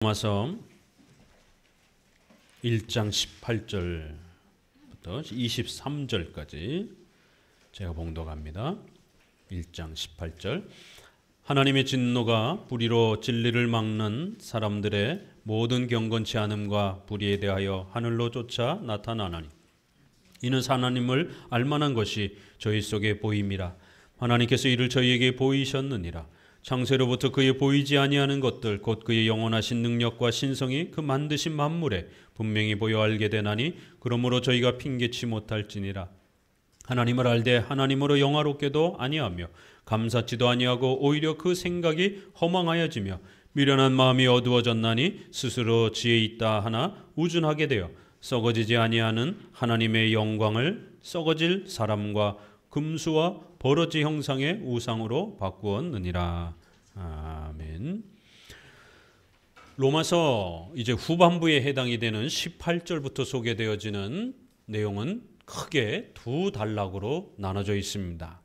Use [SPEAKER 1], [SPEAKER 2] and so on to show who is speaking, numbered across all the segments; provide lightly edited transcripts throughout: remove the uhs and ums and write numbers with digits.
[SPEAKER 1] 로마서 1장 18절부터 23절까지 제가 봉독합니다. 1장 18절. 하나님의 진노가 불의로 진리를 막는 사람들의 모든 경건치 않음과 불의에 대하여 하늘로 쫓아 나타나나니 이는 하나님을 알만한 것이 저희 속에 보임이라. 하나님께서 이를 저희에게 보이셨느니라. 창세로부터 그의 보이지 아니하는 것들 곧 그의 영원하신 능력과 신성이 그 만드신 만물에 분명히 보여 알게 되나니 그러므로 저희가 핑계치 못할지니라. 하나님을 알되 하나님으로 영화롭게도 아니하며 감사치도 아니하고 오히려 그 생각이 허망하여지며 미련한 마음이 어두워졌나니 스스로 지혜 있다 하나 우준하게 되어 썩어지지 아니하는 하나님의 영광을 썩어질 사람과 금수와 버러지 형상의 우상으로 바꾸었느니라. 아멘. 로마서 이제 후반부에 해당이 되는 18절부터 소개되어지는 내용은 크게 두 단락으로 나눠져 있습니다.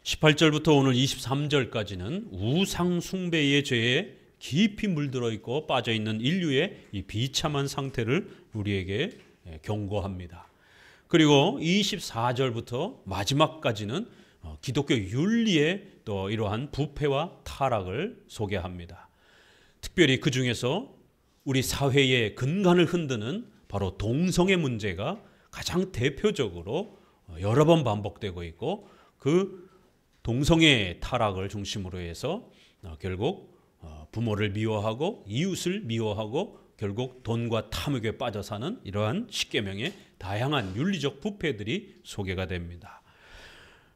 [SPEAKER 1] 18절부터 오늘 23절까지는 우상 숭배의 죄에 깊이 물들어 있고 빠져 있는 인류의 이 비참한 상태를 우리에게 경고합니다. 그리고 24절부터 마지막까지는 기독교 윤리의 또 이러한 부패와 타락을 소개합니다. 특별히 그 중에서 우리 사회의 근간을 흔드는 바로 동성애 문제가 가장 대표적으로 여러 번 반복되고 있고 그 동성애 타락을 중심으로 해서 결국 부모를 미워하고 이웃을 미워하고 결국 돈과 탐욕에 빠져 사는 이러한 십계명의 다양한 윤리적 부패들이 소개가 됩니다.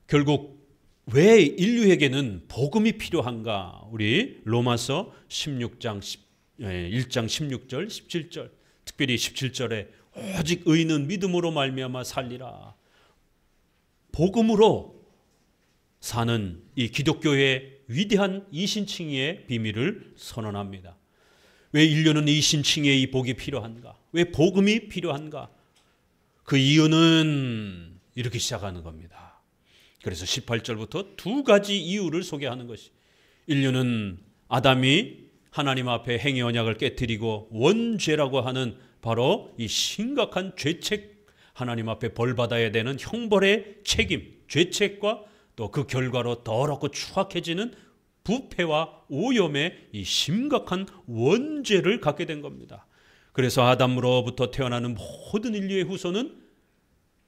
[SPEAKER 1] 결국 왜 인류에게는 복음이 필요한가? 우리 로마서 1장 16절, 17절, 특별히 17절에 오직 의인은 믿음으로 말미암아 살리라. 복음으로 사는 이 기독교의 위대한 이신칭의의 비밀을 선언합니다. 왜 인류는 이신칭의의 이 복이 필요한가? 왜 복음이 필요한가? 그 이유는 이렇게 시작하는 겁니다. 그래서 18절부터 두 가지 이유를 소개하는 것이 인류는 아담이 하나님 앞에 행위 언약을 깨뜨리고 원죄라고 하는 바로 이 심각한 죄책, 하나님 앞에 벌받아야 되는 형벌의 책임, 죄책과 또 그 결과로 더럽고 추악해지는 부패와 오염의 이 심각한 원죄를 갖게 된 겁니다. 그래서 아담으로부터 태어나는 모든 인류의 후손은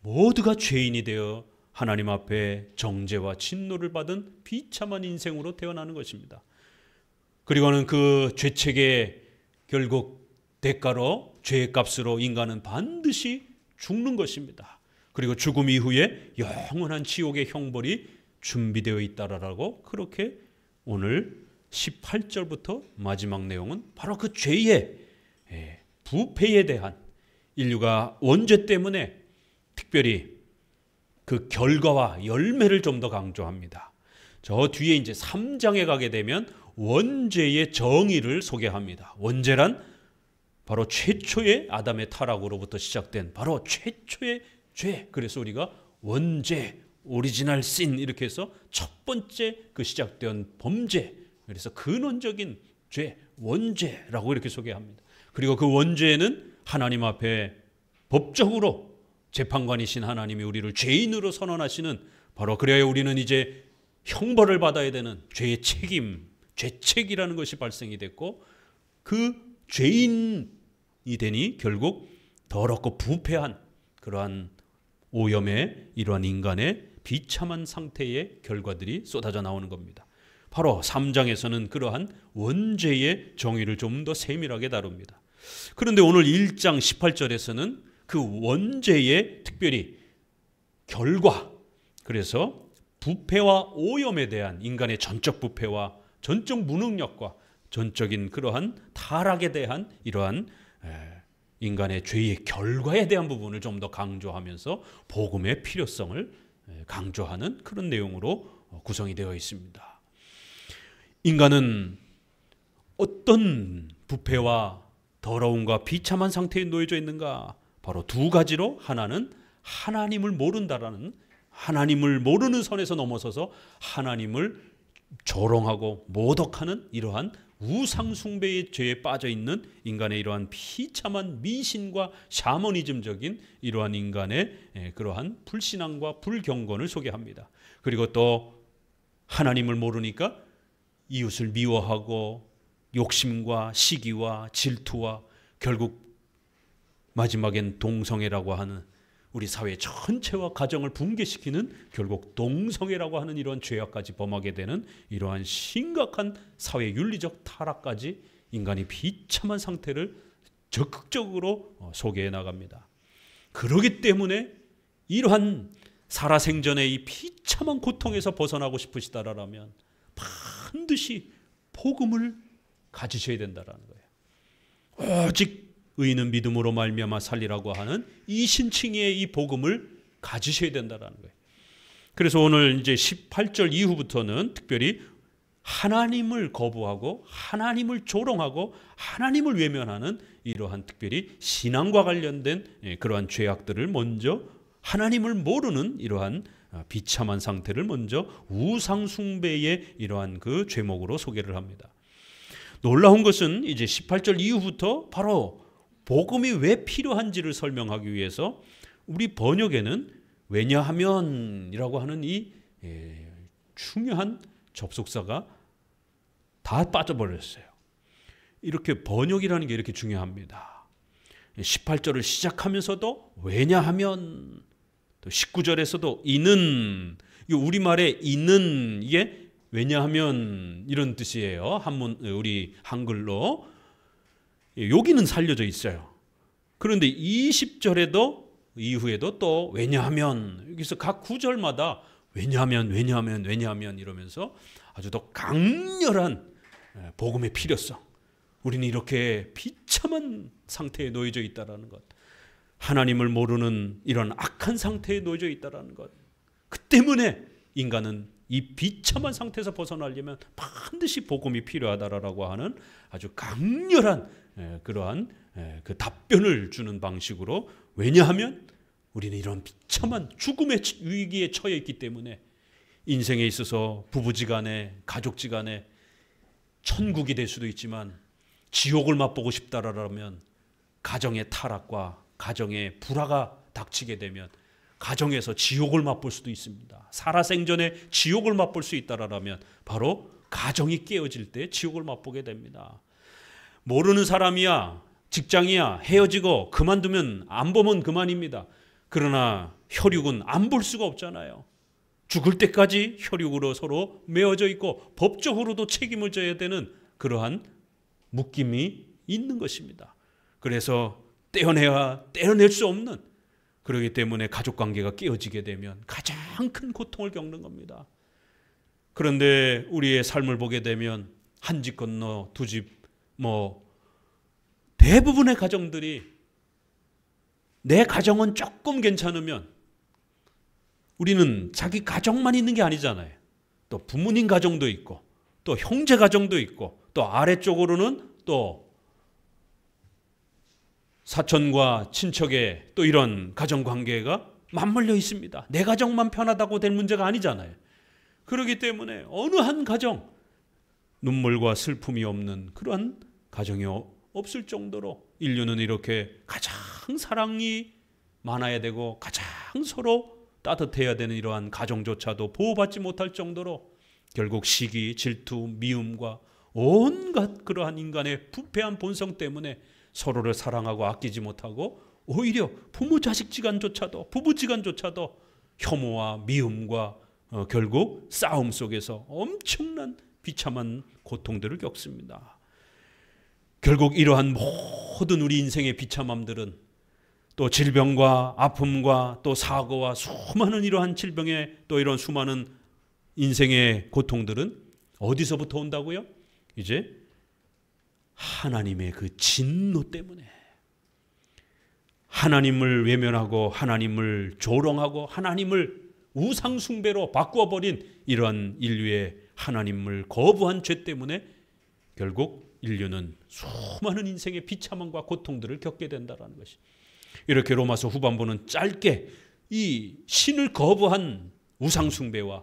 [SPEAKER 1] 모두가 죄인이 되어 하나님 앞에 정죄와 진노를 받은 비참한 인생으로 태어나는 것입니다. 그리고는 그 죄책의 결국 대가로 죄의 값으로 인간은 반드시 죽는 것입니다. 그리고 죽음 이후에 영원한 지옥의 형벌이 준비되어 있다라고 그렇게 오늘 18절부터 마지막 내용은 바로 그 죄의 부패에 대한 인류가 원죄 때문에 특별히 그 결과와 열매를 좀 더 강조합니다. 저 뒤에 이제 3장에 가게 되면 원죄의 정의를 소개합니다. 원죄란 바로 최초의 아담의 타락으로부터 시작된 바로 최초의 죄. 그래서 우리가 원죄, 오리지널 신 이렇게 해서 첫 번째 그 시작된 범죄, 그래서 근원적인 죄, 원죄라고 이렇게 소개합니다. 그리고 그 원죄는 하나님 앞에 법적으로 재판관이신 하나님이 우리를 죄인으로 선언하시는 바로 그래야 우리는 이제 형벌을 받아야 되는 죄의 책임, 죄책이라는 것이 발생이 됐고 그 죄인이 되니 결국 더럽고 부패한 그러한 오염의 이러한 인간의 비참한 상태의 결과들이 쏟아져 나오는 겁니다. 바로 3장에서는 그러한 원죄의 정의를 좀 더 세밀하게 다룹니다. 그런데 오늘 1장 18절에서는 그 원죄의 특별히 결과, 그래서 부패와 오염에 대한 인간의 전적 부패와 전적 무능력과 전적인 그러한 타락에 대한 이러한 인간의 죄의 결과에 대한 부분을 좀 더 강조하면서 복음의 필요성을 강조하는 그런 내용으로 구성이 되어 있습니다. 인간은 어떤 부패와 더러움과 비참한 상태에 놓여져 있는가? 바로 두 가지로, 하나는 하나님을 모른다라는, 하나님을 모르는 선에서 넘어서서 하나님을 조롱하고 모독하는 이러한 우상숭배의 죄에 빠져 있는 인간의 이러한 비참한 미신과 샤머니즘적인 이러한 인간의 그러한 불신앙과 불경건을 소개합니다. 그리고 또 하나님을 모르니까 이웃을 미워하고 욕심과 시기와 질투와 결국 마지막엔 동성애라고 하는 우리 사회 전체와 가정을 붕괴시키는 결국 동성애라고 하는 이러한 죄악까지 범하게 되는 이러한 심각한 사회 윤리적 타락까지 인간이 비참한 상태를 적극적으로 소개해 나갑니다. 그렇기 때문에 이러한 살아생전의 이 비참한 고통에서 벗어나고 싶으시다라면 반드시 복음을 가지셔야 된다라는 거예요. 오직 의인은 믿음으로 말미암아 살리라고 하는 이 신칭의 이 복음을 가지셔야 된다라는 거예요. 그래서 오늘 이제 18절 이후부터는 특별히 하나님을 거부하고 하나님을 조롱하고 하나님을 외면하는 이러한 특별히 신앙과 관련된 그러한 죄악들을 먼저 하나님을 모르는 이러한 비참한 상태를 먼저 우상숭배의 이러한 그 죄목으로 소개를 합니다. 놀라운 것은 이제 18절 이후부터 바로 복음이 왜 필요한지를 설명하기 위해서 우리 번역에는 왜냐하면이라고 하는 이 중요한 접속사가 다 빠져버렸어요. 이렇게 번역이라는 게 이렇게 중요합니다. 18절을 시작하면서도 왜냐하면, 또 19절에서도 이는, 우리말에 이는 이게 왜냐하면 이런 뜻이에요. 우리 한글로 여기는 살려져 있어요. 그런데 20절에도 이후에도 또 왜냐하면, 여기서 각 구절마다 왜냐하면 이러면서 아주 더 강렬한 복음의 필요성, 우리는 이렇게 비참한 상태에 놓여져 있다는 것, 하나님을 모르는 이런 악한 상태에 놓여져 있다는 것, 그 때문에 인간은 이 비참한 상태에서 벗어나려면 반드시 복음이 필요하다라고 하는 아주 강렬한 그러한 그 답변을 주는 방식으로, 왜냐하면 우리는 이런 비참한 죽음의 위기에 처해 있기 때문에 인생에 있어서 부부지간에 가족지간에 천국이 될 수도 있지만 지옥을 맛보고 싶다라면 가정의 타락과 가정의 불화가 닥치게 되면 가정에서 지옥을 맛볼 수도 있습니다. 살아생전에 지옥을 맛볼 수 있다라면 바로 가정이 깨어질 때 지옥을 맛보게 됩니다. 모르는 사람이야, 직장이야, 헤어지고 그만두면 안 보면 그만입니다. 그러나 혈육은 안 볼 수가 없잖아요. 죽을 때까지 혈육으로 서로 메어져 있고 법적으로도 책임을 져야 되는 그러한 묶임이 있는 것입니다. 그래서 떼어낼 수 없는, 그렇기 때문에 가족관계가 깨어지게 되면 가장 큰 고통을 겪는 겁니다. 그런데 우리의 삶을 보게 되면 한 집 건너 두 집, 대부분의 가정들이 내 가정은 조금 괜찮으면, 우리는 자기 가정만 있는 게 아니잖아요. 또 부모님 가정도 있고 또 형제 가정도 있고 또 아래쪽으로는 또 사촌과 친척의 또 이런 가정관계가 맞물려 있습니다. 내 가정만 편하다고 될 문제가 아니잖아요. 그렇기 때문에 어느 한 가정 눈물과 슬픔이 없는 그러한 가정이 없을 정도로 인류는 이렇게 가장 사랑이 많아야 되고 가장 서로 따뜻해야 되는 이러한 가정조차도 보호받지 못할 정도로 결국 시기, 질투, 미움과 온갖 그러한 인간의 부패한 본성 때문에 서로를 사랑하고 아끼지 못하고 오히려 부모자식지간조차도, 부부지간조차도 혐오와 미움과 결국 싸움 속에서 엄청난 비참한 고통들을 겪습니다. 결국 이러한 모든 우리 인생의 비참함들은 또 질병과 아픔과 또 사고와 수많은 이러한 질병의 또 이런 수많은 인생의 고통들은 어디서부터 온다고요? 이제 하나님의 그 진노 때문에, 하나님을 외면하고 하나님을 조롱하고 하나님을 우상숭배로 바꾸어버린 이러한 인류의 하나님을 거부한 죄 때문에 결국 인류는 수많은 인생의 비참함과 고통들을 겪게 된다는 것이, 이렇게 로마서 후반부는 짧게 이 신을 거부한 우상숭배와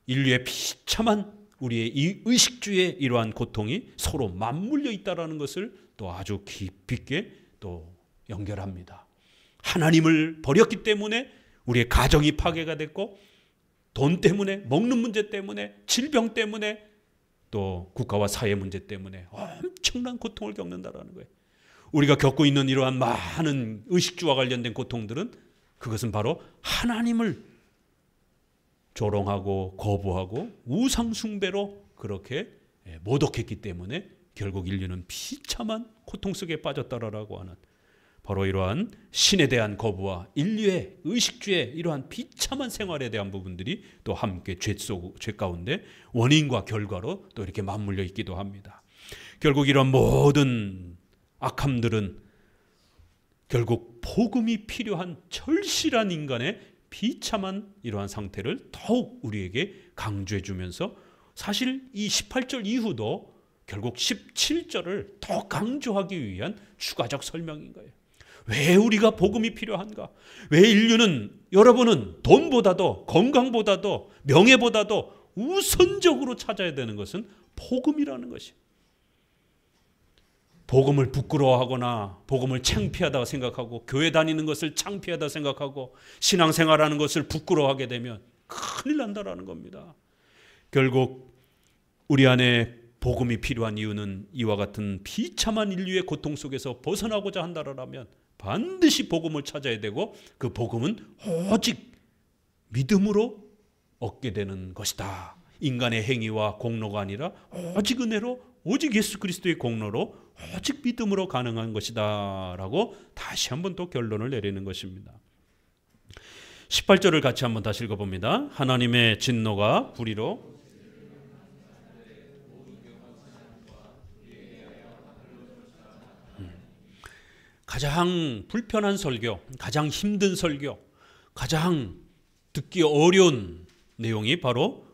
[SPEAKER 1] 인류의 비참한 우리의 이 의식주의 이러한 고통이 서로 맞물려 있다는 것을 또 아주 깊이 있게 또 연결합니다. 하나님을 버렸기 때문에 우리의 가정이 파괴가 됐고, 돈 때문에, 먹는 문제 때문에, 질병 때문에, 또 국가와 사회 문제 때문에 엄청난 고통을 겪는다라는 거예요. 우리가 겪고 있는 이러한 많은 의식주와 관련된 고통들은 그것은 바로 하나님을 조롱하고 거부하고 우상 숭배로 그렇게 모독했기 때문에 결국 인류는 비참한 고통 속에 빠졌다라고 하는, 바로 이러한 신에 대한 거부와 인류의 의식주의 이러한 비참한 생활에 대한 부분들이 또 함께 죄 가운데 원인과 결과로 또 이렇게 맞물려 있기도 합니다. 결국 이런 모든 악함들은 결국 복음이 필요한 절실한 인간의 비참한 이러한 상태를 더욱 우리에게 강조해 주면서, 사실 이 18절 이후도 결국 17절을 더 강조하기 위한 추가적 설명인 거예요. 왜 우리가 복음이 필요한가? 왜 인류는, 여러분은 돈보다도 건강보다도 명예보다도 우선적으로 찾아야 되는 것은 복음이라는 것이에요. 복음을 부끄러워하거나 복음을 창피하다고 생각하고 교회 다니는 것을 창피하다고 생각하고 신앙생활하는 것을 부끄러워하게 되면 큰일 난다라는 겁니다. 결국 우리 안에 복음이 필요한 이유는 이와 같은 비참한 인류의 고통 속에서 벗어나고자 한다라면 반드시 복음을 찾아야 되고, 그 복음은 오직 믿음으로 얻게 되는 것이다. 인간의 행위와 공로가 아니라 오직 은혜로, 오직 예수 그리스도의 공로로, 오직 믿음으로 가능한 것이다 라고 다시 한번 또 결론을 내리는 것입니다. 18절을 같이 한번 다시 읽어봅니다. 하나님의 진노가 불의로 가장 불편한 설교, 가장 힘든 설교, 가장 듣기 어려운 내용이 바로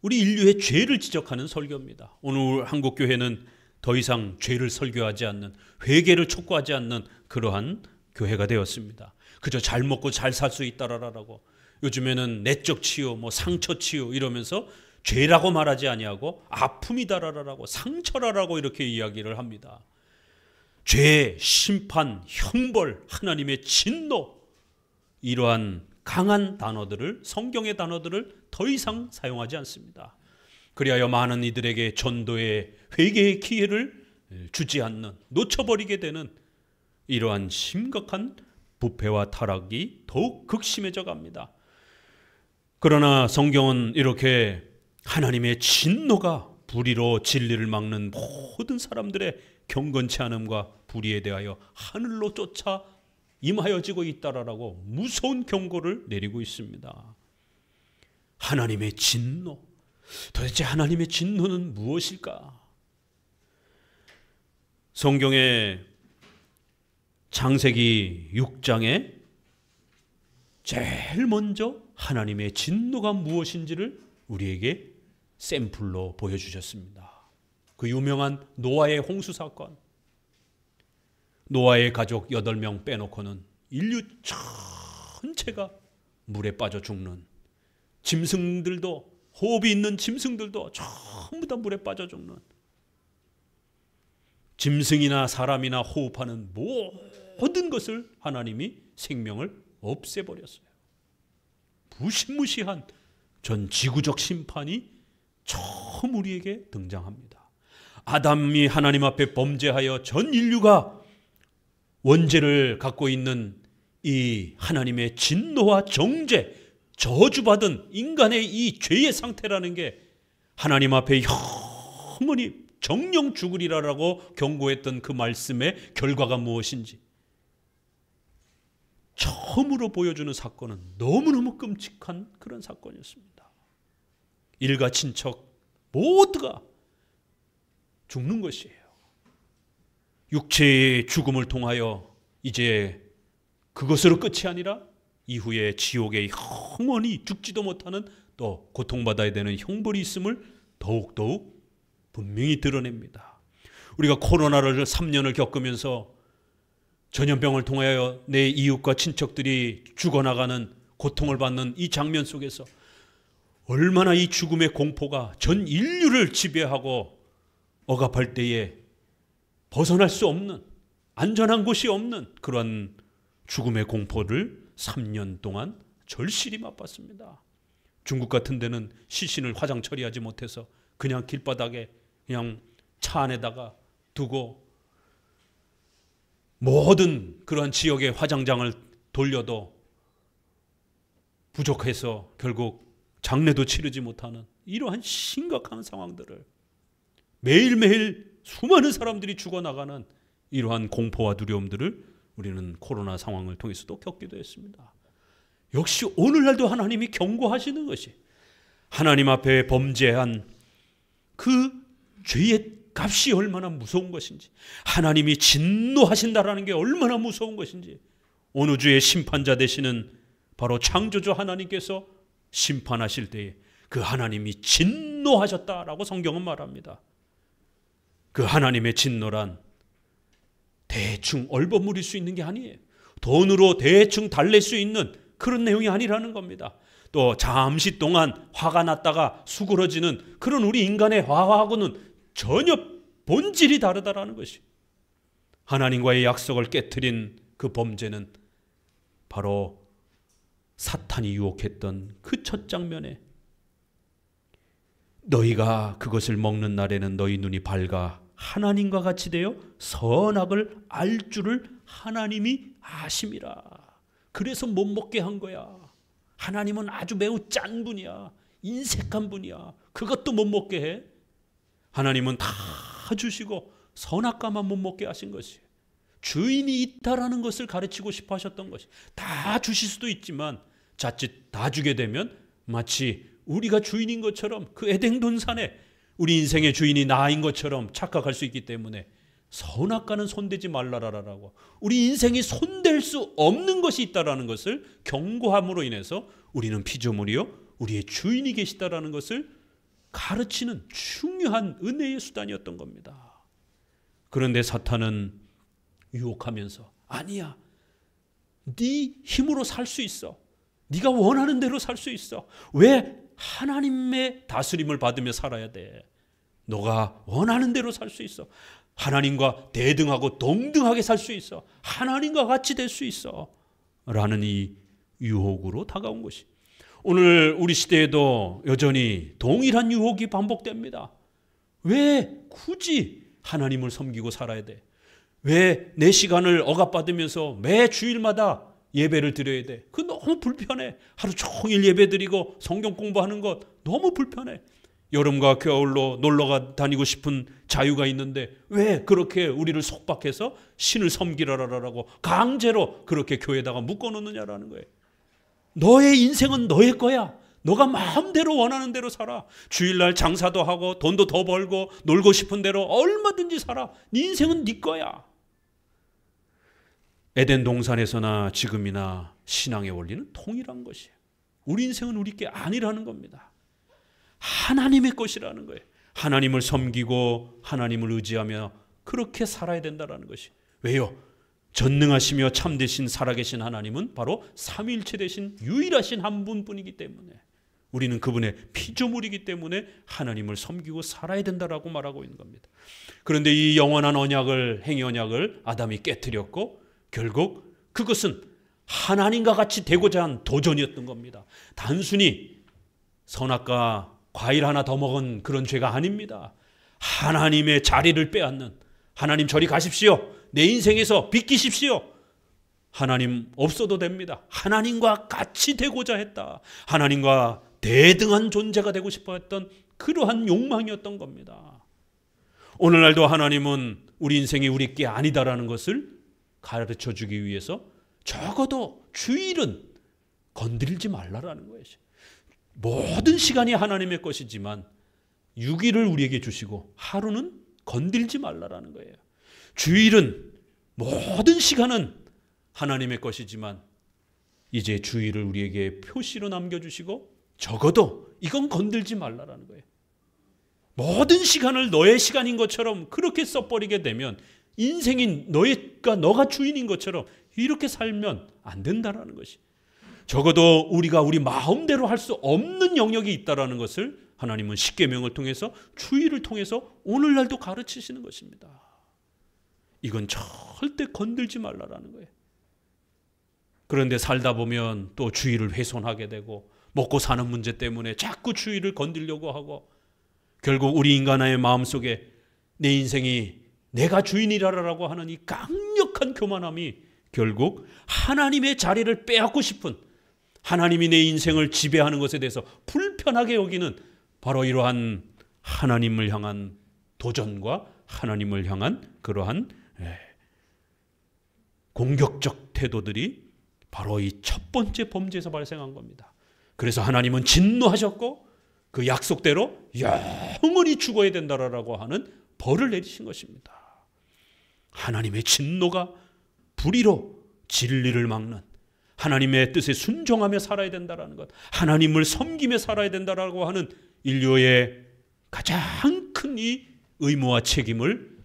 [SPEAKER 1] 우리 인류의 죄를 지적하는 설교입니다. 오늘 한국교회는 더 이상 죄를 설교하지 않는, 회개를 촉구하지 않는 그러한 교회가 되었습니다. 그저 잘 먹고 잘 살 수 있다라고, 요즘에는 내적 치유, 상처 치유 이러면서 죄라고 말하지 아니하고 아픔이다라고, 상처라라고 이렇게 이야기를 합니다. 죄, 심판, 형벌, 하나님의 진노, 이러한 강한 단어들을, 성경의 단어들을 더 이상 사용하지 않습니다. 그리하여 많은 이들에게 전도의 회개의 기회를 주지 않는, 놓쳐버리게 되는 이러한 심각한 부패와 타락이 더욱 극심해져 갑니다. 그러나 성경은 이렇게 하나님의 진노가 불의로 진리를 막는 모든 사람들의 경건치 않음과 불의에 대하여 하늘로 쫓아 임하여지고 있다라고 무서운 경고를 내리고 있습니다. 하나님의 진노, 도대체 하나님의 진노는 무엇일까? 성경의 창세기 6장에 제일 먼저 하나님의 진노가 무엇인지를 우리에게 샘플로 보여주셨습니다. 그 유명한 노아의 홍수 사건, 노아의 가족 8명 빼놓고는 인류 전체가 물에 빠져 죽는, 짐승들도, 호흡이 있는 짐승들도 전부 다 물에 빠져 죽는, 짐승이나 사람이나 호흡하는 모든 것을 하나님이 생명을 없애버렸어요. 무시무시한 전 지구적 심판이 처음 우리에게 등장합니다. 아담이 하나님 앞에 범죄하여 전 인류가 원죄를 갖고 있는 이 하나님의 진노와 정죄, 저주받은 인간의 이 죄의 상태라는 게 하나님 앞에 영원히 정령 죽으리라라고 경고했던 그 말씀의 결과가 무엇인지 처음으로 보여주는 사건은 너무너무 끔찍한 그런 사건이었습니다. 일가 친척 모두가 죽는 것이에요. 육체의 죽음을 통하여 이제 그것으로 끝이 아니라 이후에 지옥에 영원히 죽지도 못하는 또 고통받아야 되는 형벌이 있음을 더욱더욱 분명히 드러냅니다. 우리가 코로나를 3년을 겪으면서 전염병을 통하여 내 이웃과 친척들이 죽어나가는 고통을 받는 이 장면 속에서 얼마나 이 죽음의 공포가 전 인류를 지배하고 억압할 때에 벗어날 수 없는, 안전한 곳이 없는 그러한 죽음의 공포를 3년 동안 절실히 맛봤습니다. 중국 같은 데는 시신을 화장 처리하지 못해서 그냥 길바닥에 그냥 차 안에다가 두고 모든 그러한 지역의 화장장을 돌려도 부족해서 결국 장례도 치르지 못하는 이러한 심각한 상황들을, 매일매일 수많은 사람들이 죽어나가는 이러한 공포와 두려움들을 우리는 코로나 상황을 통해서도 겪기도 했습니다. 역시 오늘날도 하나님이 경고하시는 것이, 하나님 앞에 범죄한 그 죄의 값이 얼마나 무서운 것인지, 하나님이 진노하신다라는 게 얼마나 무서운 것인지, 온 우주의 심판자 되시는 바로 창조주 하나님께서 심판하실 때에 그 하나님이 진노하셨다라고 성경은 말합니다. 그 하나님의 진노란 대충 얼버무릴 수 있는 게 아니에요. 돈으로 대충 달랠 수 있는 그런 내용이 아니라는 겁니다. 또 잠시 동안 화가 났다가 수그러지는 그런 우리 인간의 화하고는 전혀 본질이 다르다라는 것이, 하나님과의 약속을 깨트린 그 범죄는 바로 사탄이 유혹했던 그 첫 장면에 너희가 그것을 먹는 날에는 너희 눈이 밝아 하나님과 같이 되어 선악을 알 줄을 하나님이 아심이라. 그래서 못 먹게 한 거야. 하나님은 아주 매우 짠 분이야. 인색한 분이야. 그것도 못 먹게 해. 하나님은 다 주시고 선악과만 못 먹게 하신 것이, 주인이 있다라는 것을 가르치고 싶어 하셨던 것이, 다 주실 수도 있지만 자칫 다 주게 되면 마치 우리가 주인인 것처럼, 그 에덴 동산에 우리 인생의 주인이 나인 것처럼 착각할 수 있기 때문에 선악과는 손대지 말라라라고, 우리 인생이 손댈 수 없는 것이 있다라는 것을 경고함으로 인해서 우리는 피조물이요 우리의 주인이 계시다라는 것을 가르치는 중요한 은혜의 수단이었던 겁니다. 그런데 사탄은 유혹하면서, 아니야, 네 힘으로 살 수 있어, 네가 원하는 대로 살 수 있어, 왜 하나님의 다스림을 받으며 살아야 돼, 너가 원하는 대로 살 수 있어, 하나님과 대등하고 동등하게 살 수 있어, 하나님과 같이 될 수 있어 라는 이 유혹으로 다가온 것이, 오늘 우리 시대에도 여전히 동일한 유혹이 반복됩니다. 왜 굳이 하나님을 섬기고 살아야 돼? 왜 내 시간을 억압받으면서 매 주일마다 예배를 드려야 돼? 그거 너무 불편해. 하루 종일 예배 드리고 성경 공부하는 것 너무 불편해. 여름과 겨울로 놀러가 다니고 싶은 자유가 있는데 왜 그렇게 우리를 속박해서 신을 섬기라라고 강제로 그렇게 교회에다가 묶어놓느냐라는 거예요. 너의 인생은 너의 거야. 너가 마음대로 원하는 대로 살아. 주일날 장사도 하고 돈도 더 벌고 놀고 싶은 대로 얼마든지 살아. 네 인생은 네 거야. 에덴 동산에서나 지금이나 신앙의 원리는 동일한 것이에요. 우리 인생은 우리 게 아니라는 겁니다. 하나님의 것이라는 거예요. 하나님을 섬기고 하나님을 의지하며 그렇게 살아야 된다는 것이. 왜요? 전능하시며 참되신 살아계신 하나님은 바로 삼위일체 되신 유일하신 한 분뿐이기 때문에, 우리는 그분의 피조물이기 때문에 하나님을 섬기고 살아야 된다라고 말하고 있는 겁니다. 그런데 이 영원한 언약을, 행위 언약을 아담이 깨트렸고 결국 그것은 하나님과 같이 되고자 한 도전이었던 겁니다. 단순히 선악과 과일 하나 더 먹은 그런 죄가 아닙니다. 하나님의 자리를 빼앗는, 하나님 저리 가십시오, 내 인생에서 비키십시오, 하나님 없어도 됩니다. 하나님과 같이 되고자 했다. 하나님과 대등한 존재가 되고 싶어 했던 그러한 욕망이었던 겁니다. 오늘날도 하나님은 우리 인생이 우리 게 아니다라는 것을 가르쳐 주기 위해서 적어도 주일은 건드리지 말라라는 거예요. 모든 시간이 하나님의 것이지만 6일을 우리에게 주시고 하루는 건들지 말라라는 거예요. 주일은 모든 시간은 하나님의 것이지만 이제 주일을 우리에게 표시로 남겨주시고 적어도 이건 건들지 말라라는 거예요. 모든 시간을 너의 시간인 것처럼 그렇게 써버리게 되면 인생인 너가 주인인 것처럼 이렇게 살면 안 된다라는 것이. 적어도 우리가 우리 마음대로 할 수 없는 영역이 있다라는 것을 하나님은 십계명을 통해서, 주의를 통해서 오늘날도 가르치시는 것입니다. 이건 절대 건들지 말라라는 거예요. 그런데 살다 보면 또 주의를 훼손하게 되고 먹고 사는 문제 때문에 자꾸 주의를 건들려고 하고, 결국 우리 인간의 마음속에 내 인생이 내가 주인이라고 하는 이 강력한 교만함이 결국 하나님의 자리를 빼앗고 싶은, 하나님이 내 인생을 지배하는 것에 대해서 불편하게 여기는 바로 이러한 하나님을 향한 도전과 하나님을 향한 그러한 공격적 태도들이 바로 이 첫 번째 범죄에서 발생한 겁니다. 그래서 하나님은 진노하셨고 그 약속대로 영원히 죽어야 된다라고 하는 벌을 내리신 것입니다. 하나님의 진노가 불의로 진리를 막는, 하나님의 뜻에 순종하며 살아야 된다는 것, 하나님을 섬기며 살아야 된다라고 하는 인류의 가장 큰 이 의무와 책임을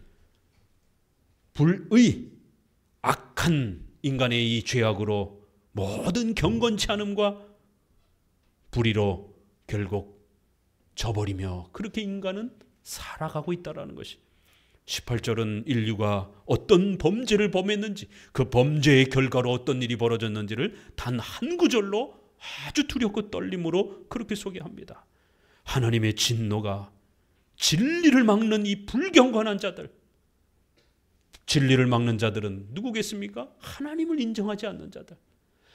[SPEAKER 1] 불의, 악한 인간의 이 죄악으로 모든 경건치 않음과 불의로 결국 져버리며 그렇게 인간은 살아가고 있다는 것이, 18절은 인류가 어떤 범죄를 범했는지, 그 범죄의 결과로 어떤 일이 벌어졌는지를 단 한 구절로 아주 두렵고 떨림으로 그렇게 소개합니다. 하나님의 진노가 진리를 막는 이 불경건한 자들, 진리를 막는 자들은 누구겠습니까? 하나님을 인정하지 않는 자들,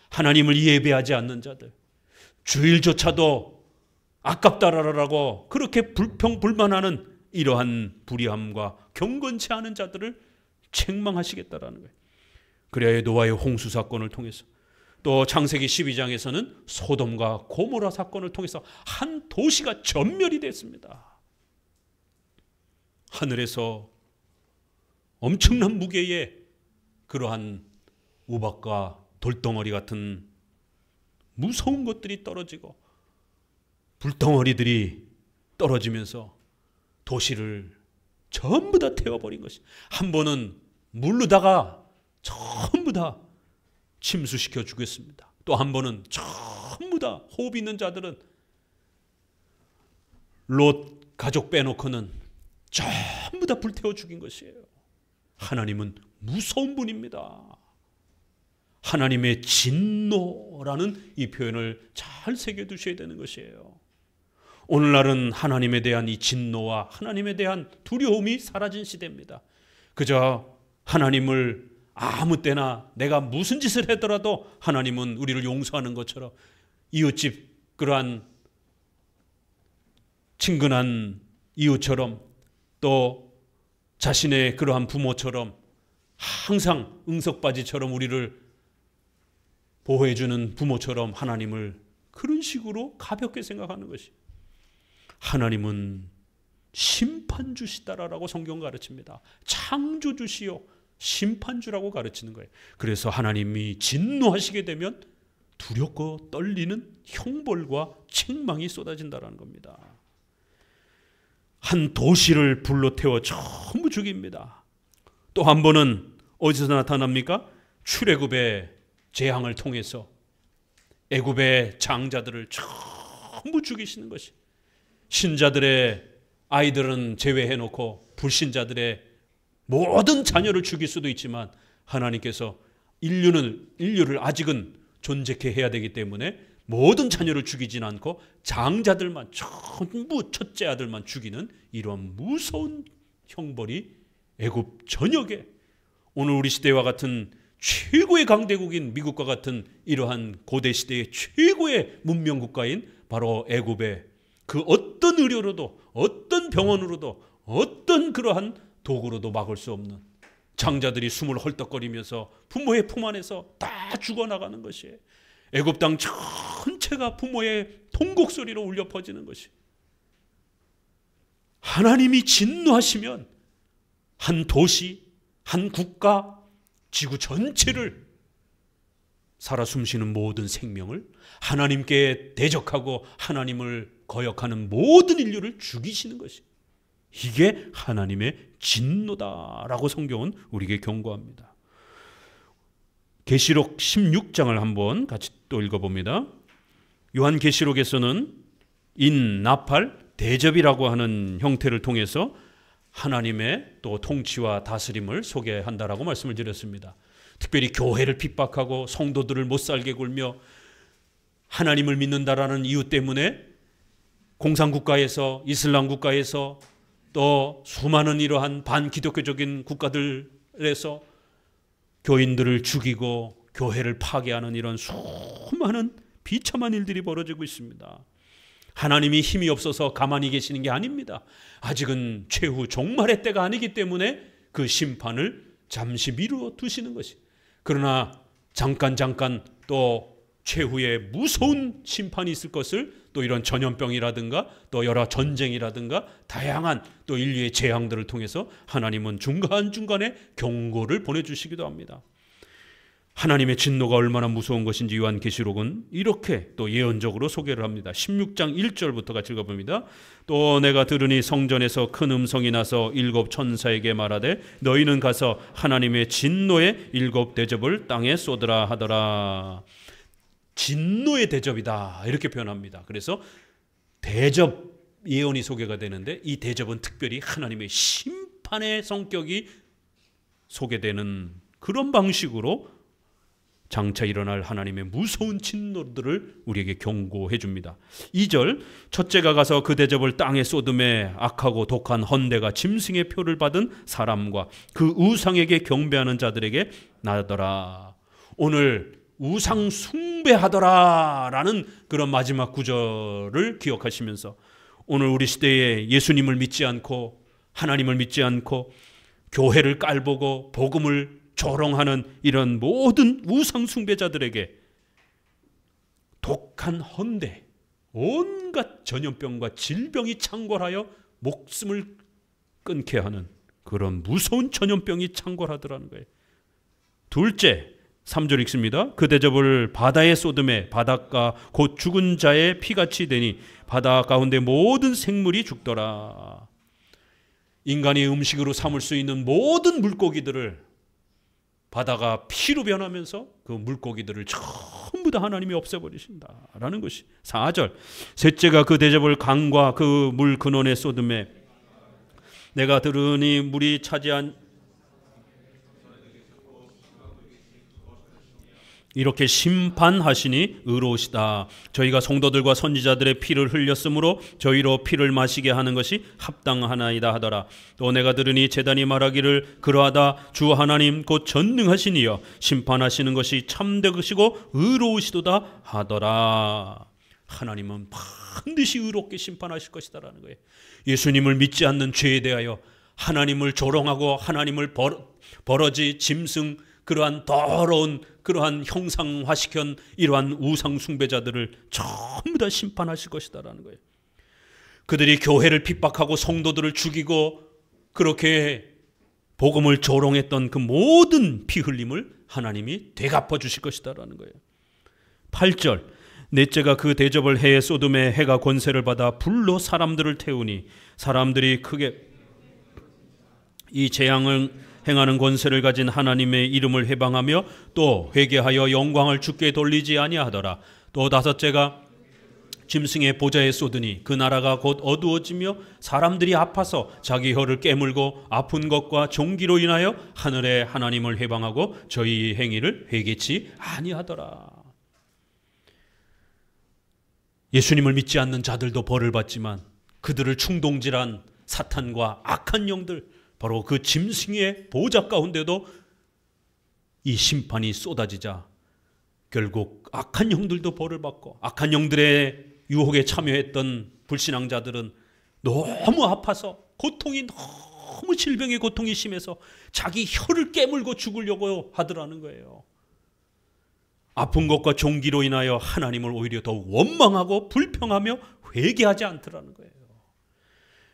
[SPEAKER 1] 하나님을 예배하지 않는 자들, 주일조차도 아깝다라고 그렇게 불평불만하는 이러한 불의함과 경건치 않은 자들을 책망하시겠다라는 거예요. 그래야 노아의 홍수 사건을 통해서, 또 창세기 12장에서는 소돔과 고모라 사건을 통해서 한 도시가 전멸이 됐습니다. 하늘에서 엄청난 무게의 그러한 우박과 돌덩어리 같은 무서운 것들이 떨어지고 불덩어리들이 떨어지면서 도시를 전부 다 태워버린 것이, 한 번은 물르다가 전부 다 침수시켜 주겠습니다. 또 한 번은 전부 다 호흡 있는 자들은, 롯 가족 빼놓고는 전부 다 불태워 죽인 것이에요. 하나님은 무서운 분입니다. 하나님의 진노라는 이 표현을 잘 새겨두셔야 되는 것이에요. 오늘날은 하나님에 대한 이 진노와 하나님에 대한 두려움이 사라진 시대입니다. 그저 하나님을 아무 때나 내가 무슨 짓을 하더라도 하나님은 우리를 용서하는 것처럼, 이웃집 그러한 친근한 이웃처럼, 또 자신의 그러한 부모처럼 항상 응석바지처럼 우리를 보호해주는 부모처럼 하나님을 그런 식으로 가볍게 생각하는 것이, 하나님은 심판주시다라고 성경 가르칩니다. 창조주시요 심판주라고 가르치는 거예요. 그래서 하나님이 진노하시게 되면 두렵고 떨리는 형벌과 책망이 쏟아진다는 겁니다. 한 도시를 불로 태워 전부 죽입니다. 또 한 번은 어디서 나타납니까? 출애굽의 재앙을 통해서 애굽의 장자들을 전부 죽이시는 것이, 신자들의 아이들은 제외해놓고 불신자들의 모든 자녀를 죽일 수도 있지만, 하나님께서 인류를 아직은 존재케 해야 되기 때문에 모든 자녀를 죽이진 않고 장자들만, 전부 첫째 아들만 죽이는 이런 무서운 형벌이 애굽 전역에, 오늘 우리 시대와 같은 최고의 강대국인 미국과 같은 이러한 고대 시대의 최고의 문명국가인 바로 애굽의 그 어떤 의료로도, 어떤 병원으로도, 어떤 그러한 도구로도 막을 수 없는, 장자들이 숨을 헐떡거리면서 부모의 품 안에서 다 죽어나가는 것이에요. 애굽 땅 전체가 부모의 통곡 소리로 울려 퍼지는 것이, 하나님이 진노하시면 한 도시, 한 국가, 지구 전체를, 살아 숨쉬는 모든 생명을, 하나님께 대적하고 하나님을 거역하는 모든 인류를 죽이시는 것이, 이게 하나님의 진노다라고 성경은 우리에게 경고합니다. 계시록 16장을 한번 같이 또 읽어봅니다. 요한계시록에서는 인나팔 대접이라고 하는 형태를 통해서 하나님의 또 통치와 다스림을 소개한다라고 말씀을 드렸습니다. 특별히 교회를 핍박하고 성도들을 못살게 굴며 하나님을 믿는다라는 이유 때문에 공산국가에서, 이슬람 국가에서, 또 수많은 이러한 반기독교적인 국가들에서 교인들을 죽이고 교회를 파괴하는 이런 수많은 비참한 일들이 벌어지고 있습니다. 하나님이 힘이 없어서 가만히 계시는 게 아닙니다. 아직은 최후 종말의 때가 아니기 때문에 그 심판을 잠시 미루어 두시는 것이. 그러나 잠깐 또 최후에 무서운 심판이 있을 것을, 또 이런 전염병이라든가 또 여러 전쟁이라든가 다양한 또 인류의 재앙들을 통해서 하나님은 중간중간에 경고를 보내주시기도 합니다. 하나님의 진노가 얼마나 무서운 것인지 요한계시록은 이렇게 또 예언적으로 소개를 합니다. 16장 1절부터 같이 읽어봅니다. 또 내가 들으니 성전에서 큰 음성이 나서 일곱 천사에게 말하되 너희는 가서 하나님의 진노의 일곱 대접을 땅에 쏟으라 하더라. 진노의 대접이다 이렇게 표현합니다. 그래서 대접 예언이 소개가 되는데 이 대접은 특별히 하나님의 심판의 성격이 소개되는 그런 방식으로 장차 일어날 하나님의 무서운 진노들을 우리에게 경고해 줍니다. 2절 첫째가 가서 그 대접을 땅에 쏟음에 악하고 독한 헌대가 짐승의 표를 받은 사람과 그 우상에게 경배하는 자들에게 나더라. 오늘 우상 숭배하더라 라는 그런 마지막 구절을 기억하시면서 오늘 우리 시대에 예수님을 믿지 않고 하나님을 믿지 않고 교회를 깔보고 복음을 조롱하는 이런 모든 우상 숭배자들에게 독한 헌대, 온갖 전염병과 질병이 창궐하여 목숨을 끊게 하는 그런 무서운 전염병이 창궐하더라는 거예요. 둘째, 3절 읽습니다. 그 대접을 바다에 쏟음에 바닷가 곧 죽은 자의 피같이 되니 바다 가운데 모든 생물이 죽더라. 인간이 음식으로 삼을 수 있는 모든 물고기들을 바다가 피로 변하면서 그 물고기들을 전부 다 하나님이 없애버리신다라는 것이. 4절 셋째가 그 대접을 강과 그 물 근원에 쏟음에 내가 들으니 물이 차지한 이렇게 심판하시니 의로우시다. 저희가 성도들과 선지자들의 피를 흘렸으므로 저희로 피를 마시게 하는 것이 합당하나이다 하더라. 또 내가 들으니 제단이 말하기를 그러하다 주 하나님 곧 전능하신 이여 심판하시는 것이 참되시고 의로우시도다 하더라. 하나님은 반드시 의롭게 심판하실 것이다라는 거예요. 예수님을 믿지 않는 죄에 대하여 하나님을 조롱하고 하나님을 버러지 짐승 그러한 더러운 그러한 형상화시킨 이러한 우상 숭배자들을 전부 다 심판하실 것이다라는 거예요. 그들이 교회를 핍박하고 성도들을 죽이고 그렇게 복음을 조롱했던 그 모든 피 흘림을 하나님이 되갚아 주실 것이다라는 거예요. 8절 넷째가 그 대접을 해에 쏟음에 해가 권세를 받아 불로 사람들을 태우니 사람들이 크게 이 재앙을 행하는 권세를 가진 하나님의 이름을 해방하며 또 회개하여 영광을 주께 돌리지 아니하더라. 또 다섯째가 짐승의 보좌에 쏟으니 그 나라가 곧 어두워지며 사람들이 아파서 자기 혀를 깨물고 아픈 것과 종기로 인하여 하늘의 하나님을 해방하고 저희 행위를 회개치 아니하더라. 예수님을 믿지 않는 자들도 벌을 받지만 그들을 충동질한 사탄과 악한 영들 바로 그 짐승의 보좌 가운데도 이 심판이 쏟아지자 결국 악한 영들도 벌을 받고 악한 영들의 유혹에 참여했던 불신앙자들은 너무 아파서 고통이 너무 질병의 고통이 심해서 자기 혀를 깨물고 죽으려고 하더라는 거예요. 아픈 것과 종기로 인하여 하나님을 오히려 더 원망하고 불평하며 회개하지 않더라는 거예요.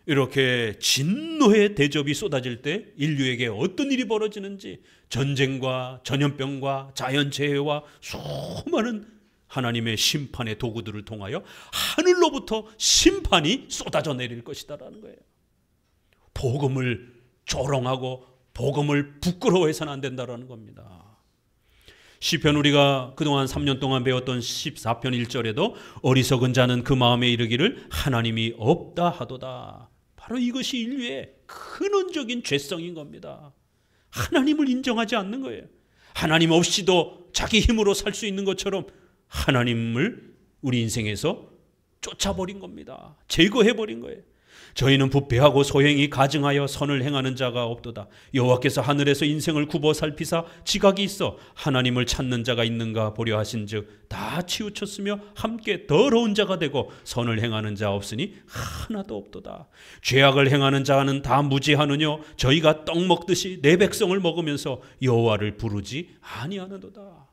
[SPEAKER 1] 이렇게 진노의 대접이 쏟아질 때 인류에게 어떤 일이 벌어지는지 전쟁과 전염병과 자연재해와 수많은 하나님의 심판의 도구들을 통하여 하늘로부터 심판이 쏟아져 내릴 것이다라는 거예요. 복음을 조롱하고 복음을 부끄러워해서는 안 된다라는 겁니다. 시편 우리가 그동안 3년 동안 배웠던 14편 1절에도 어리석은 자는 그 마음에 이르기를 하나님이 없다 하도다. 바로 이것이 인류의 근원적인 죄성인 겁니다. 하나님을 인정하지 않는 거예요. 하나님 없이도 자기 힘으로 살 수 있는 것처럼 하나님을 우리 인생에서 쫓아버린 겁니다. 제거해버린 거예요. 저희는 부패하고 소행이 가증하여 선을 행하는 자가 없도다. 여호와께서 하늘에서 인생을 굽어 살피사 지각이 있어 하나님을 찾는 자가 있는가 보려 하신즉 다 치우쳤으며 함께 더러운 자가 되고 선을 행하는 자 없으니 하나도 없도다. 죄악을 행하는 자는 다 무지하느뇨 저희가 떡 먹듯이 내 백성을 먹으면서 여호와를 부르지 아니하는도다.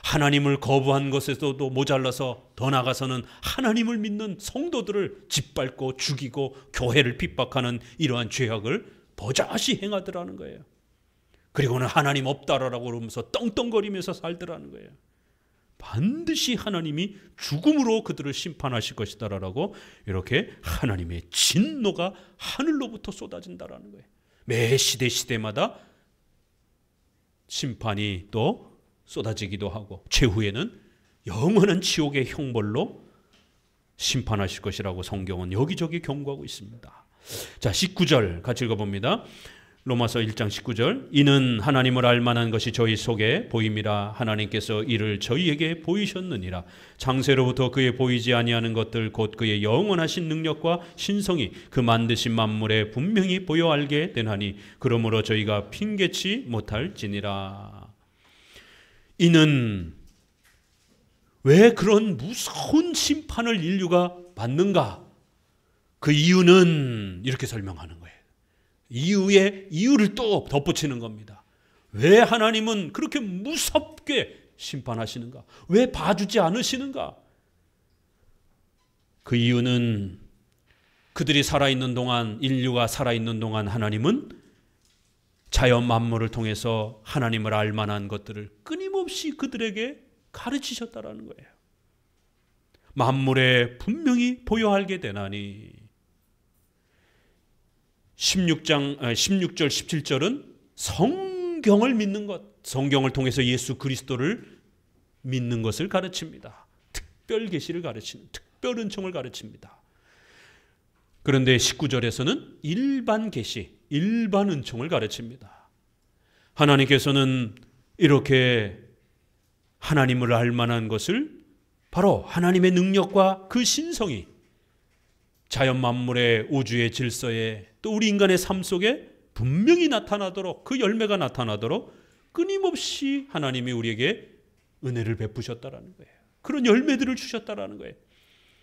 [SPEAKER 1] 하나님을 거부한 것에서도 모자라서 더 나아가서는 하나님을 믿는 성도들을 짓밟고 죽이고 교회를 핍박하는 이러한 죄악을 버젓이 행하더라는 거예요. 그리고는 하나님 없다라고 그러면서 떵떵거리면서 살더라는 거예요. 반드시 하나님이 죽음으로 그들을 심판하실 것이다라고 이렇게 하나님의 진노가 하늘로부터 쏟아진다라는 거예요. 매 시대마다 심판이 또 쏟아지기도 하고 최후에는 영원한 지옥의 형벌로 심판하실 것이라고 성경은 여기저기 경고하고 있습니다. 자, 19절 같이 읽어봅니다. 로마서 1장 19절 이는 하나님을 알만한 것이 저희 속에 보임이라 하나님께서 이를 저희에게 보이셨느니라. 창세로부터 그의 보이지 아니하는 것들 곧 그의 영원하신 능력과 신성이 그 만드신 만물에 분명히 보여 알게 되나니 그러므로 저희가 핑계치 못할지니라. 이는 왜 그런 무서운 심판을 인류가 받는가? 그 이유는 이렇게 설명하는 거예요. 이유를 또 덧붙이는 겁니다. 왜 하나님은 그렇게 무섭게 심판하시는가? 왜 봐주지 않으시는가? 그 이유는 그들이 살아있는 동안, 인류가 살아있는 동안 하나님은 자연 만물을 통해서 하나님을 알 만한 것들을 끊임없이 그들에게 가르치셨다라는 거예요. 만물에 분명히 보여 알게 되나니 16절 17절은 성경을 믿는 것, 성경을 통해서 예수 그리스도를 믿는 것을 가르칩니다. 특별 계시를 가르치는, 특별 은총을 가르칩니다. 그런데 19절에서는 일반 계시, 일반 은총을 가르칩니다. 하나님께서는 이렇게 하나님을 알 만한 것을 바로 하나님의 능력과 그 신성이 자연 만물의 우주의 질서에 또 우리 인간의 삶 속에 분명히 나타나도록 그 열매가 나타나도록 끊임없이 하나님이 우리에게 은혜를 베푸셨다라는 거예요. 그런 열매들을 주셨다라는 거예요.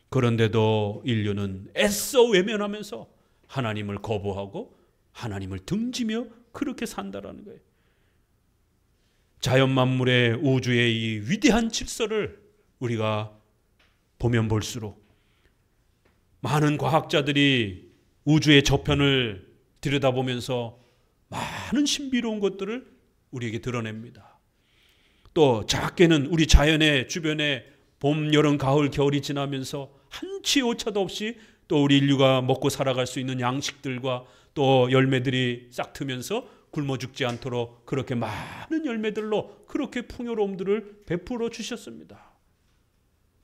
[SPEAKER 1] 그런데도 인류는 애써 외면하면서 하나님을 거부하고 하나님을 등지며 그렇게 산다라는 거예요. 자연 만물의 우주의 이 위대한 질서를 우리가 보면 볼수록 많은 과학자들이 우주의 저편을 들여다보면서 많은 신비로운 것들을 우리에게 드러냅니다. 또 작게는 우리 자연의 주변에 봄, 여름, 가을, 겨울이 지나면서 한치의 오차도 없이 또 우리 인류가 먹고 살아갈 수 있는 양식들과 또 열매들이 싹트면서 굶어 죽지 않도록 그렇게 많은 열매들로 그렇게 풍요로움들을 베풀어 주셨습니다.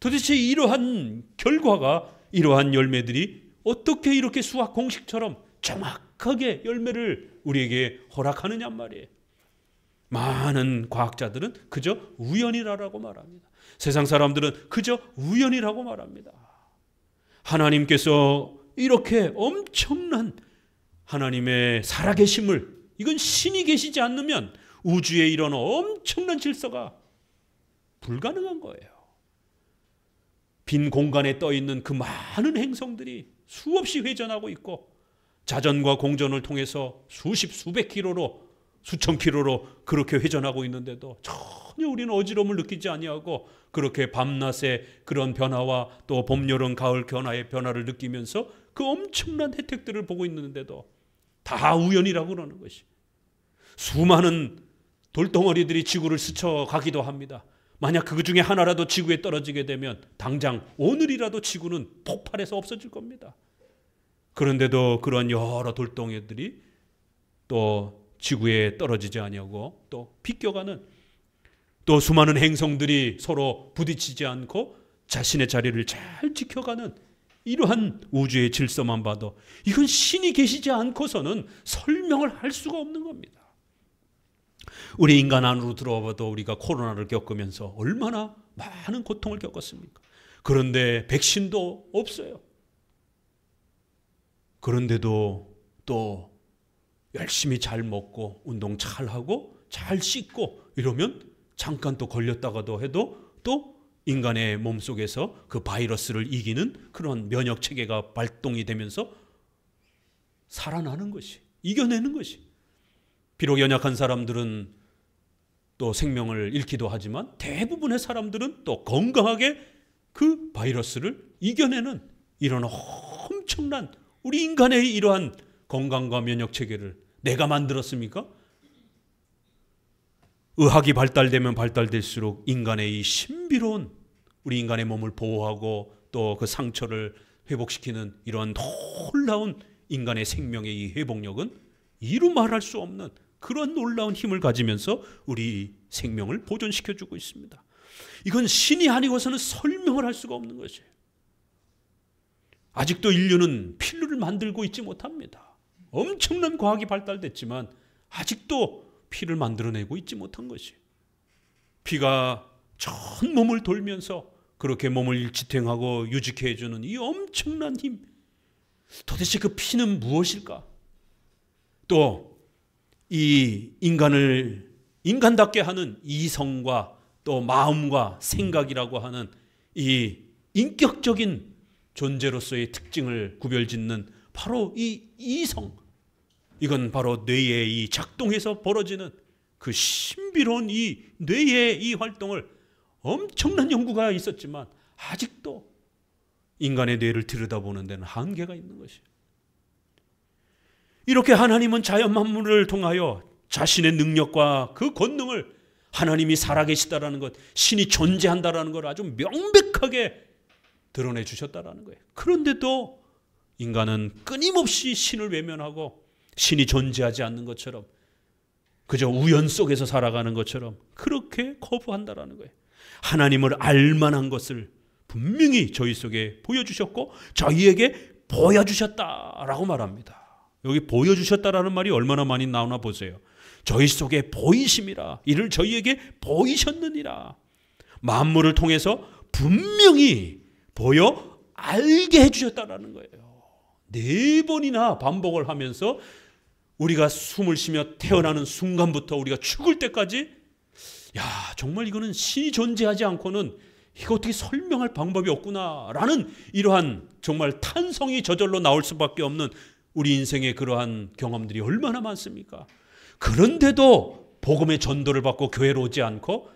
[SPEAKER 1] 도대체 이러한 결과가, 이러한 열매들이 어떻게 이렇게 수학 공식처럼 정확하게 열매를 우리에게 허락하느냐 말이에요. 많은 과학자들은 그저 우연이라고 말합니다. 세상 사람들은 그저 우연이라고 말합니다. 하나님께서 이렇게 엄청난 하나님의 살아계심을, 이건 신이 계시지 않으면 우주에 이런 엄청난 질서가 불가능한 거예요. 빈 공간에 떠 있는 그 많은 행성들이 수없이 회전하고 있고 자전과 공전을 통해서 수십 수백 킬로로, 수천 킬로로 그렇게 회전하고 있는데도 전혀 우리는 어지러움을 느끼지 아니하고 그렇게 밤낮의 그런 변화와 또 봄, 여름, 가을 변화를 느끼면서 그 엄청난 혜택들을 보고 있는데도 다 우연이라고 그러는 것이. 수많은 돌덩어리들이 지구를 스쳐가기도 합니다. 만약 그 중에 하나라도 지구에 떨어지게 되면 당장 오늘이라도 지구는 폭발해서 없어질 겁니다. 그런데도 그런 여러 돌덩이들이 또 지구에 떨어지지 아니하고 또 비껴가는 또 수많은 행성들이 서로 부딪히지 않고 자신의 자리를 잘 지켜가는 이러한 우주의 질서만 봐도 이건 신이 계시지 않고서는 설명을 할 수가 없는 겁니다. 우리 인간 안으로 들어와도 우리가 코로나를 겪으면서 얼마나 많은 고통을 겪었습니까? 그런데 백신도 없어요. 그런데도 또 열심히 잘 먹고 운동 잘 하고 잘 씻고 이러면 잠깐 또 걸렸다가도 해도 또 인간의 몸속에서 그 바이러스를 이기는 그런 면역 체계가 발동이 되면서 살아나는 것이, 이겨내는 것이. 비록 연약한 사람들은 또 생명을 잃기도 하지만 대부분의 사람들은 또 건강하게 그 바이러스를 이겨내는 이런 엄청난 우리 인간의 이러한 건강과 면역 체계를 내가 만들었습니까? 의학이 발달되면 발달될수록 인간의 이 신비로운 우리 인간의 몸을 보호하고 또 그 상처를 회복시키는 이러한 놀라운 인간의 생명의 이 회복력은 이루 말할 수 없는 그런 놀라운 힘을 가지면서 우리 생명을 보존시켜주고 있습니다. 이건 신이 아니고서는 설명을 할 수가 없는 것이에요. 아직도 인류는 필루를 만들고 있지 못합니다. 엄청난 과학이 발달됐지만 아직도 피를 만들어내고 있지 못한 것이에요. 피가 전 몸을 돌면서 그렇게 몸을 지탱하고 유지케 해주는 이 엄청난 힘, 도대체 그 피는 무엇일까? 또 이 인간을 인간답게 하는 이성과 또 마음과 생각이라고 하는 이 인격적인 존재로서의 특징을 구별짓는 바로 이 이성, 이건 바로 뇌의 이 작동에서 벌어지는 그 신비로운 이 뇌의 이 활동을 엄청난 연구가 있었지만 아직도 인간의 뇌를 들여다보는 데는 한계가 있는 것이에요. 이렇게 하나님은 자연 만물을 통하여 자신의 능력과 그 권능을, 하나님이 살아계시다라는 것, 신이 존재한다라는 걸 아주 명백하게 드러내 주셨다라는 거예요. 그런데도 인간은 끊임없이 신을 외면하고 신이 존재하지 않는 것처럼 그저 우연 속에서 살아가는 것처럼 그렇게 거부한다라는 거예요. 하나님을 알만한 것을 분명히 저희 속에 보여주셨고 저희에게 보여주셨다라고 말합니다. 여기 보여주셨다라는 말이 얼마나 많이 나오나 보세요. 저희 속에 보이심이라, 이를 저희에게 보이셨느니라. 만물을 통해서 분명히 보여 알게 해주셨다라는 거예요. 4번이나 반복을 하면서 우리가 숨을 쉬며 태어나는 순간부터 우리가 죽을 때까지, 야, 정말 이거는 신이 존재하지 않고는 이거 어떻게 설명할 방법이 없구나라는 이러한 정말 탄성이 저절로 나올 수밖에 없는 우리 인생의 그러한 경험들이 얼마나 많습니까? 그런데도 복음의 전도를 받고 교회로 오지 않고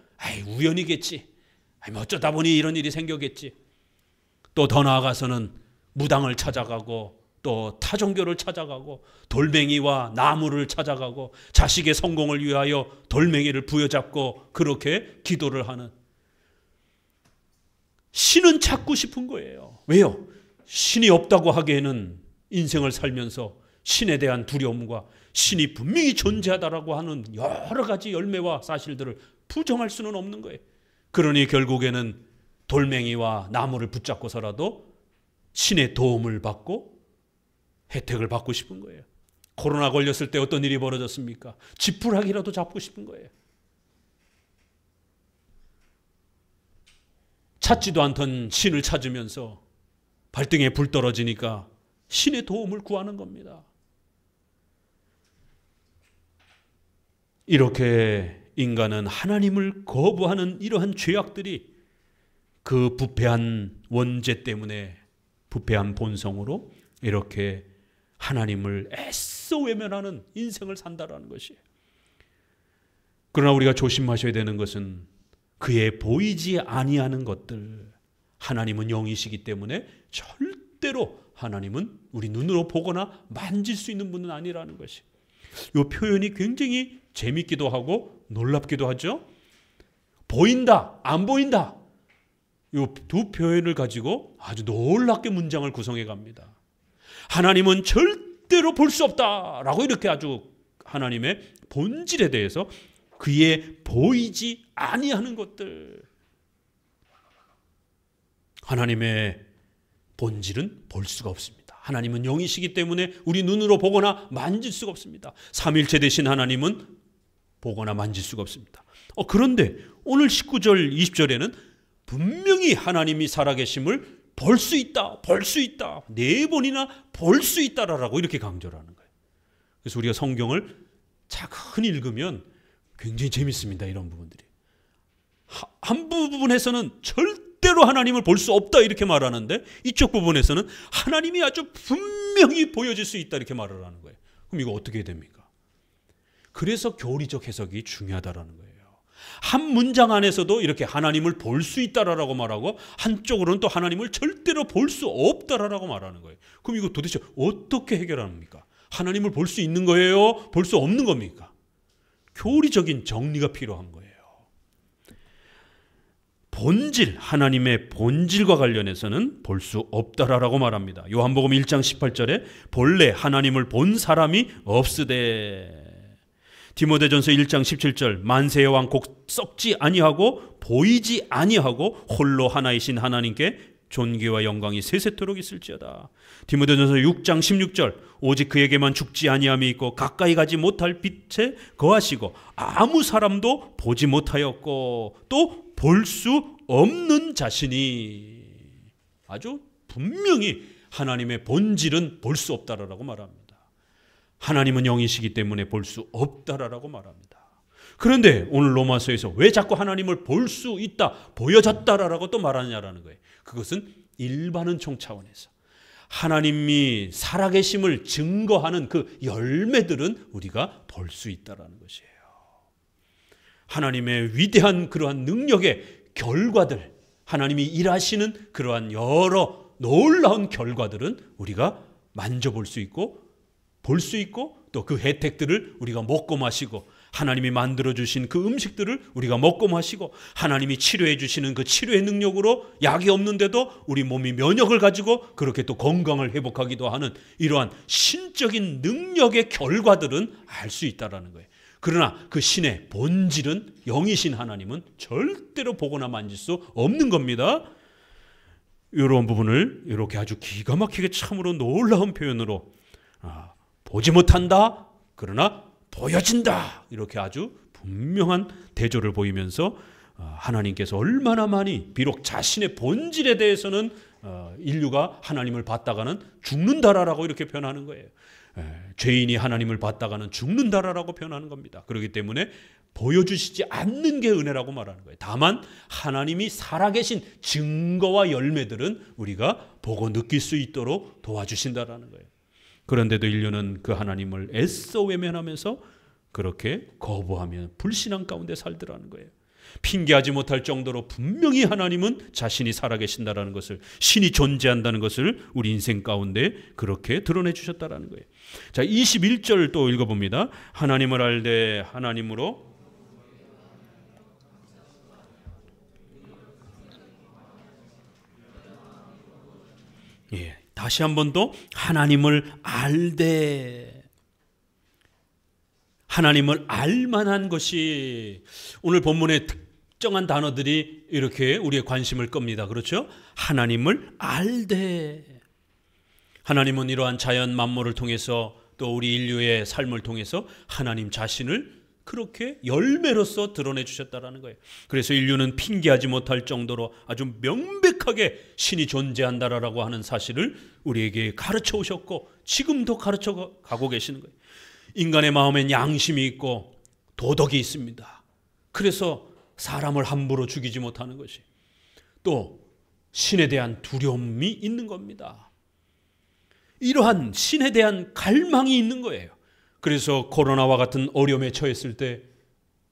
[SPEAKER 1] 우연이겠지, 뭐 어쩌다 보니 이런 일이 생겼겠지, 또 더 나아가서는 무당을 찾아가고 또 타종교를 찾아가고 돌멩이와 나무를 찾아가고 자식의 성공을 위하여 돌멩이를 부여잡고 그렇게 기도를 하는, 신은 찾고 싶은 거예요. 왜요? 신이 없다고 하기에는 인생을 살면서 신에 대한 두려움과 신이 분명히 존재하다라고 하는 여러 가지 열매와 사실들을 부정할 수는 없는 거예요. 그러니 결국에는 돌멩이와 나무를 붙잡고서라도 신의 도움을 받고 혜택을 받고 싶은 거예요. 코로나 걸렸을 때 어떤 일이 벌어졌습니까? 지푸라기라도 잡고 싶은 거예요. 찾지도 않던 신을 찾으면서 발등에 불 떨어지니까 신의 도움을 구하는 겁니다. 이렇게 인간은 하나님을 거부하는 이러한 죄악들이 그 부패한 원죄 때문에, 부패한 본성으로 이렇게 하나님을 애써 외면하는 인생을 산다라는 것이에요. 그러나 우리가 조심하셔야 되는 것은 그의 보이지 아니하는 것들, 하나님은 영이시기 때문에 절대로 하나님은 우리 눈으로 보거나 만질 수 있는 분은 아니라는 것이. 이 표현이 굉장히 재밌기도 하고 놀랍기도 하죠. 보인다, 안 보인다, 이 두 표현을 가지고 아주 놀랍게 문장을 구성해 갑니다. 하나님은 절대로 볼 수 없다라고 이렇게 아주 하나님의 본질에 대해서 그의 보이지 아니하는 것들. 하나님의 본질은 볼 수가 없습니다. 하나님은 영이시기 때문에 우리 눈으로 보거나 만질 수가 없습니다. 삼일체 되신 하나님은 보거나 만질 수가 없습니다. 그런데 오늘 19절 20절에는 분명히 하나님이 살아계심을 볼 수 있다, 볼 수 있다, 4번이나 볼 수 있다라고 이렇게 강조를 하는 거예요. 그래서 우리가 성경을 차근히 읽으면 굉장히 재밌습니다. 이런 부분들이. 한 부분에서는 절대로 하나님을 볼 수 없다 이렇게 말하는데, 이쪽 부분에서는 하나님이 아주 분명히 보여질 수 있다 이렇게 말을 하는 거예요. 그럼 이거 어떻게 됩니까? 그래서 교리적 해석이 중요하다라는 거예요. 한 문장 안에서도 이렇게 하나님을 볼 수 있다라고 말하고, 한쪽으로는 또 하나님을 절대로 볼 수 없다라고 말하는 거예요. 그럼 이거 도대체 어떻게 해결합니까? 하나님을 볼 수 있는 거예요? 볼 수 없는 겁니까? 교리적인 정리가 필요한 거예요. 본질, 하나님의 본질과 관련해서는 볼 수 없다라고 말합니다. 요한복음 1장 18절에 본래 하나님을 본 사람이 없으되, 디모데전서 1장 17절 만세의 왕 곧 썩지 아니하고 보이지 아니하고 홀로 하나이신 하나님께 존귀와 영광이 세세토록 있을지어다. 디모데전서 6장 16절 오직 그에게만 죽지 아니함이 있고 가까이 가지 못할 빛에 거하시고 아무 사람도 보지 못하였고 또 볼 수 없는 자신이. 아주 분명히 하나님의 본질은 볼 수 없다라고 말합니다. 하나님은 영이시기 때문에 볼 수 없다라고 말합니다. 그런데 오늘 로마서에서 왜 자꾸 하나님을 볼 수 있다, 보여졌다라고 또 말하느냐라는 거예요. 그것은 일반은총 차원에서 하나님이 살아계심을 증거하는 그 열매들은 우리가 볼 수 있다라는 것이에요. 하나님의 위대한 그러한 능력의 결과들, 하나님이 일하시는 그러한 여러 놀라운 결과들은 우리가 만져볼 수 있고 볼 수 있고, 또 그 혜택들을 우리가 먹고 마시고, 하나님이 만들어주신 그 음식들을 우리가 먹고 마시고, 하나님이 치료해 주시는 그 치료의 능력으로 약이 없는데도 우리 몸이 면역을 가지고 그렇게 또 건강을 회복하기도 하는 이러한 신적인 능력의 결과들은 알 수 있다는 거예요. 그러나 그 신의 본질은, 영이신 하나님은 절대로 보거나 만질 수 없는 겁니다. 이런 부분을 이렇게 아주 기가 막히게 참으로 놀라운 표현으로 보지 못한다, 그러나 보여진다, 이렇게 아주 분명한 대조를 보이면서 하나님께서 얼마나 많이, 비록 자신의 본질에 대해서는 인류가 하나님을 봤다가는 죽는다라고 이렇게 표현하는 거예요. 죄인이 하나님을 봤다가는 죽는다라고 표현하는 겁니다. 그렇기 때문에 보여주시지 않는 게 은혜라고 말하는 거예요. 다만 하나님이 살아계신 증거와 열매들은 우리가 보고 느낄 수 있도록 도와주신다라는 거예요. 그런데도 인류는 그 하나님을 애써 외면하면서 그렇게 거부하며 불신앙 가운데 살더라는 거예요. 핑계하지 못할 정도로 분명히 하나님은 자신이 살아계신다라는 것을, 신이 존재한다는 것을 우리 인생 가운데 그렇게 드러내 주셨다라는 거예요. 자, 21절 또 읽어봅니다. 하나님을 알되 하나님으로 다시 한 번 더 하나님을 알되, 하나님을 알만한 것이, 오늘 본문의 특정한 단어들이 이렇게 우리의 관심을 끕니다. 그렇죠? 하나님을 알되, 하나님은 이러한 자연 만물을 통해서 또 우리 인류의 삶을 통해서 하나님 자신을 그렇게 열매로서 드러내 주셨다라는 거예요. 그래서 인류는 핑계하지 못할 정도로 아주 명백하게 신이 존재한다라고 하는 사실을 우리에게 가르쳐 오셨고, 지금도 가르쳐 가고 계시는 거예요. 인간의 마음엔 양심이 있고 도덕이 있습니다. 그래서 사람을 함부로 죽이지 못하는 것이, 또 신에 대한 두려움이 있는 겁니다. 이러한 신에 대한 갈망이 있는 거예요. 그래서 코로나와 같은 어려움에 처했을 때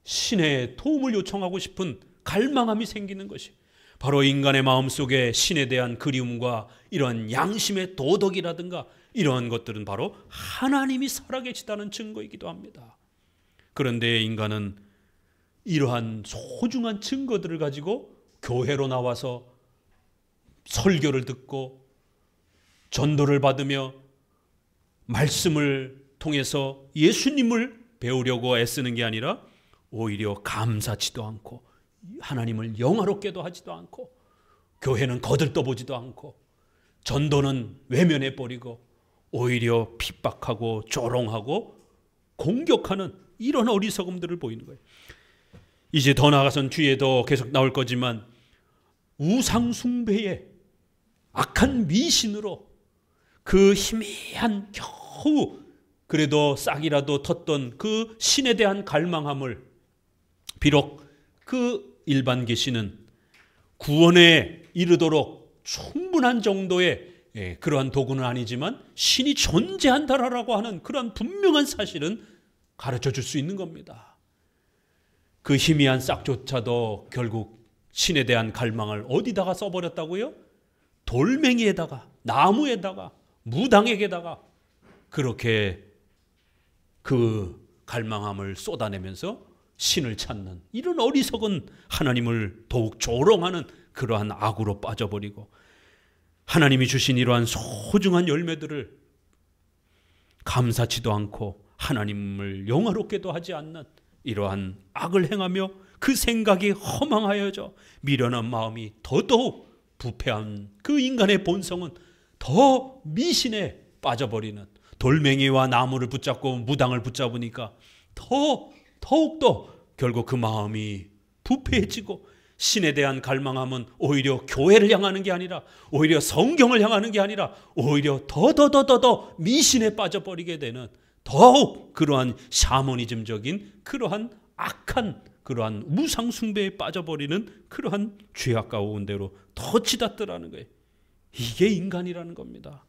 [SPEAKER 1] 신의 도움을 요청하고 싶은 갈망함이 생기는 것이, 바로 인간의 마음속에 신에 대한 그리움과 이러한 양심의 도덕이라든가 이러한 것들은 바로 하나님이 살아계시다는 증거이기도 합니다. 그런데 인간은 이러한 소중한 증거들을 가지고 교회로 나와서 설교를 듣고 전도를 받으며 말씀을 통해서 예수님을 배우려고 애쓰는 게 아니라 오히려 감사치도 않고 하나님을 영화롭게도 하지도 않고 교회는 거들떠보지도 않고 전도는 외면해버리고 오히려 핍박하고 조롱하고 공격하는 이런 어리석음들을 보이는 거예요. 이제 더 나아가선 뒤에도 계속 나올 거지만 우상 숭배의 악한 미신으로 그 희미한 겨우 그래도 싹이라도 텄던 그 신에 대한 갈망함을, 비록 그 일반 계시는 구원에 이르도록 충분한 정도의 그러한 도구는 아니지만 신이 존재한다라고 하는 그러한 분명한 사실은 가르쳐 줄 수 있는 겁니다. 그 희미한 싹조차도 결국 신에 대한 갈망을 어디다가 써버렸다고요? 돌멩이에다가, 나무에다가, 무당에게다가 그렇게 그 갈망함을 쏟아내면서 신을 찾는 이런 어리석은 하나님을 더욱 조롱하는 그러한 악으로 빠져버리고 하나님이 주신 이러한 소중한 열매들을 감사치도 않고 하나님을 영화롭게도 하지 않는 이러한 악을 행하며 그 생각이 허망하여져 미련한 마음이 더더욱 부패한 그 인간의 본성은 더 미신에 빠져버리는, 돌멩이와 나무를 붙잡고 무당을 붙잡으니까 더욱더 결국 그 마음이 부패해지고 신에 대한 갈망함은 오히려 교회를 향하는 게 아니라 오히려 성경을 향하는 게 아니라 오히려 더 미신에 빠져버리게 되는 더욱 그러한 샤머니즘적인 그러한 악한 그러한 우상 숭배에 빠져버리는 그러한 죄악 가운데로 더 치닫더라는 거예요. 이게 인간이라는 겁니다.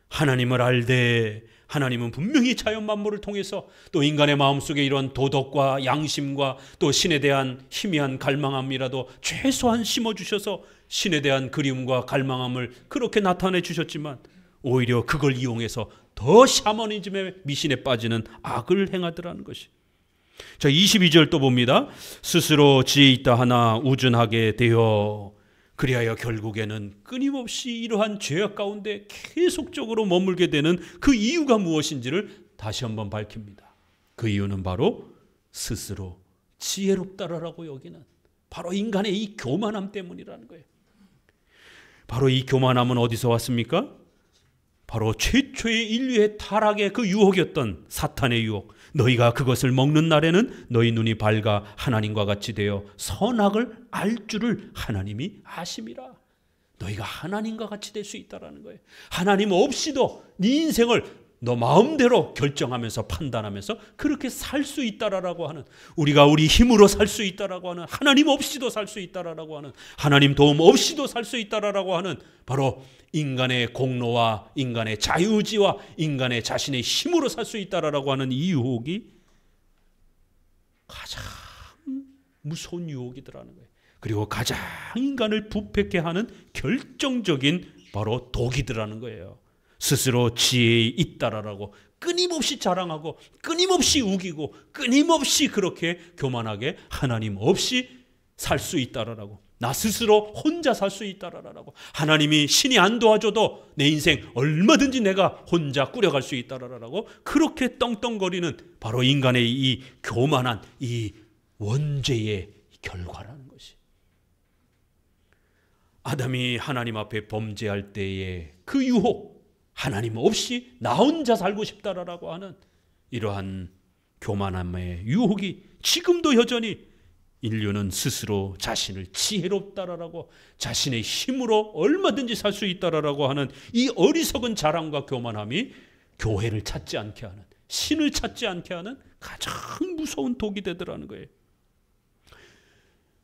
[SPEAKER 1] 하나님을 알되 하나님은 분명히 자연 만물을 통해서 또 인간의 마음속에 이런 도덕과 양심과 또 신에 대한 희미한 갈망함이라도 최소한 심어주셔서 신에 대한 그리움과 갈망함을 그렇게 나타내 주셨지만 오히려 그걸 이용해서 더 샤머니즘의 미신에 빠지는 악을 행하더라는 것이. 자, 22절 또 봅니다. 스스로 지혜 있다 하나 우준하게 되어 그리하여 결국에는 끊임없이 이러한 죄악 가운데 계속적으로 머물게 되는 그 이유가 무엇인지를 다시 한번 밝힙니다. 그 이유는 바로 스스로 지혜롭다라고 여기는 바로 인간의 이 교만함 때문이라는 거예요. 바로 이 교만함은 어디서 왔습니까? 바로 최초의 인류의 타락의 그 유혹이었던 사탄의 유혹. 너희가 그것을 먹는 날에는 너희 눈이 밝아 하나님과 같이 되어 선악을 알 줄을 하나님이 아심이라. 너희가 하나님과 같이 될 수 있다라는 거예요. 하나님 없이도 네 인생을 너 마음대로 결정하면서 판단하면서 그렇게 살 수 있다라고 하는, 우리가 우리 힘으로 살 수 있다라고 하는, 하나님 없이도 살 수 있다라고 하는, 하나님 도움 없이도 살 수 있다라고 하는 바로 인간의 공로와 인간의 자유의지와 인간의 자신의 힘으로 살 수 있다라고 하는 이 유혹이 가장 무서운 유혹이더라는 거예요. 그리고 가장 인간을 부패케 하는 결정적인 바로 독이더라는 거예요. 스스로 지혜에 있다라고 끊임없이 자랑하고 끊임없이 우기고 끊임없이 그렇게 교만하게 하나님 없이 살 수 있다라고, 나 스스로 혼자 살 수 있다라고, 하나님이 신이 안 도와줘도 내 인생 얼마든지 내가 혼자 꾸려갈 수 있다라고 그렇게 떵떵거리는 바로 인간의 이 교만한 이 원죄의 결과라는 것이. 아담이 하나님 앞에 범죄할 때의 그 유혹, 하나님 없이 나 혼자 살고 싶다라고 하는 이러한 교만함의 유혹이 지금도 여전히 인류는 스스로 자신을 지혜롭다라고 자신의 힘으로 얼마든지 살 수 있다라고 하는 이 어리석은 자랑과 교만함이 교회를 찾지 않게 하는, 신을 찾지 않게 하는 가장 무서운 독이 되더라는 거예요.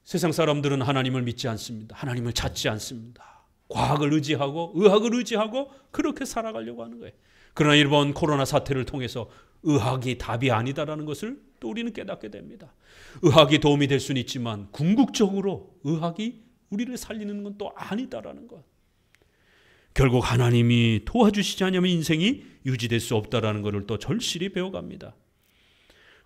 [SPEAKER 1] 세상 사람들은 하나님을 믿지 않습니다. 하나님을 찾지 않습니다. 과학을 의지하고 의학을 의지하고 그렇게 살아가려고 하는 거예요. 그러나 이번 코로나 사태를 통해서 의학이 답이 아니다라는 것을 또 우리는 깨닫게 됩니다. 의학이 도움이 될 수는 있지만 궁극적으로 의학이 우리를 살리는 건 또 아니다라는 것. 결국 하나님이 도와주시지 않으면 인생이 유지될 수 없다라는 것을 또 절실히 배워갑니다.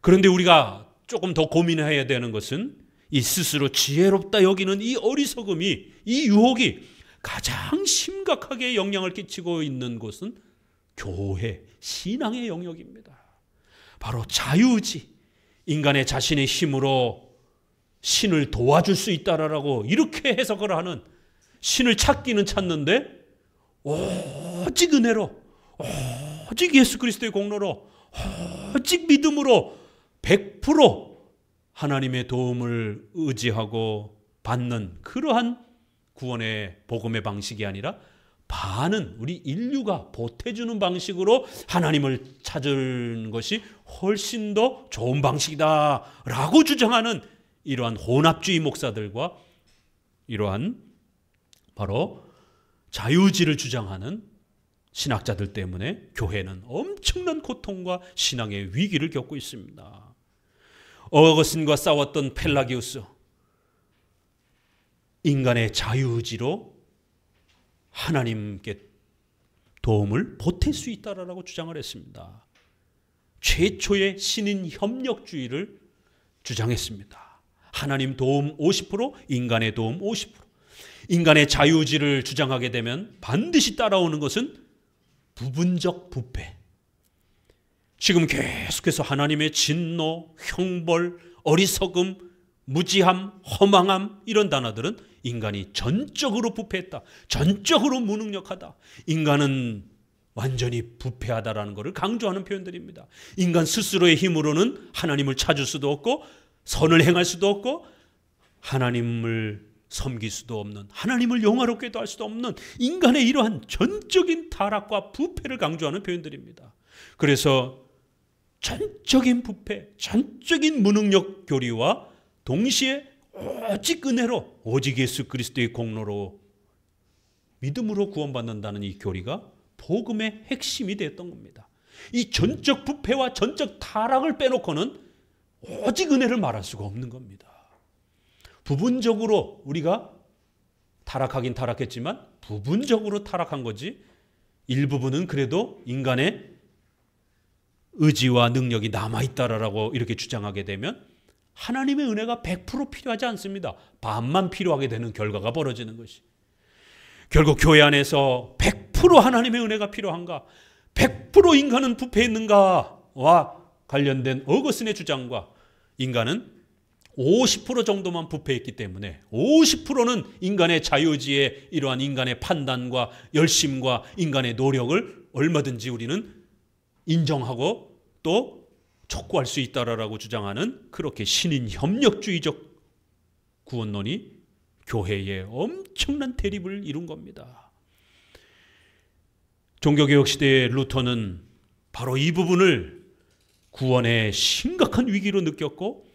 [SPEAKER 1] 그런데 우리가 조금 더 고민해야 되는 것은 이 스스로 지혜롭다 여기는 이 어리석음이, 이 유혹이 가장 심각하게 영향을 끼치고 있는 곳은 교회, 신앙의 영역입니다. 바로 자유의지, 인간의 자신의 힘으로 신을 도와줄 수 있다라고 이렇게 해석을 하는, 신을 찾기는 찾는데 오직 은혜로, 오직 예수 그리스도의 공로로, 오직 믿음으로 100% 하나님의 도움을 의지하고 받는 그러한 구원의 복음의 방식이 아니라 반은 우리 인류가 보태주는 방식으로 하나님을 찾은 것이 훨씬 더 좋은 방식이다라고 주장하는 이러한 혼합주의 목사들과 이러한 바로 자유의지를 주장하는 신학자들 때문에 교회는 엄청난 고통과 신앙의 위기를 겪고 있습니다. 어거스틴과 싸웠던 펠라기우스, 인간의 자유의지로 하나님께 도움을 보탤 수 있다라고 주장을 했습니다. 최초의 신인 협력주의를 주장했습니다. 하나님 도움 50%, 인간의 도움 50%. 인간의 자유의지를 주장하게 되면 반드시 따라오는 것은 부분적 부패. 지금 계속해서 하나님의 진노, 형벌, 어리석음, 무지함, 허망함 이런 단어들은 인간이 전적으로 부패했다, 전적으로 무능력하다, 인간은 완전히 부패하다라는 것을 강조하는 표현들입니다. 인간 스스로의 힘으로는 하나님을 찾을 수도 없고 선을 행할 수도 없고 하나님을 섬길 수도 없는, 하나님을 영화롭게도 할 수도 없는 인간의 이러한 전적인 타락과 부패를 강조하는 표현들입니다. 그래서 전적인 부패, 전적인 무능력 교리와 동시에 오직 은혜로, 오직 예수 그리스도의 공로로 믿음으로 구원받는다는 이 교리가 복음의 핵심이 되었던 겁니다. 이 전적 부패와 전적 타락을 빼놓고는 오직 은혜를 말할 수가 없는 겁니다. 부분적으로 우리가 타락하긴 타락했지만 부분적으로 타락한 거지, 일부분은 그래도 인간의 의지와 능력이 남아있다라고 이렇게 주장하게 되면 하나님의 은혜가 100% 필요하지 않습니다. 반만 필요하게 되는 결과가 벌어지는 것이. 결국 교회 안에서 100% 하나님의 은혜가 필요한가, 100% 인간은 부패했는가와 관련된 어거스틴의 주장과 인간은 50% 정도만 부패했기 때문에 50%는 인간의 자유의지에 이러한 인간의 판단과 열심과 인간의 노력을 얼마든지 우리는 인정하고 또 촉구할 수 있다라고 주장하는 그렇게 신인 협력주의적 구원론이 교회에 엄청난 대립을 이룬 겁니다. 종교개혁 시대의 루터는 바로 이 부분을 구원의 심각한 위기로 느꼈고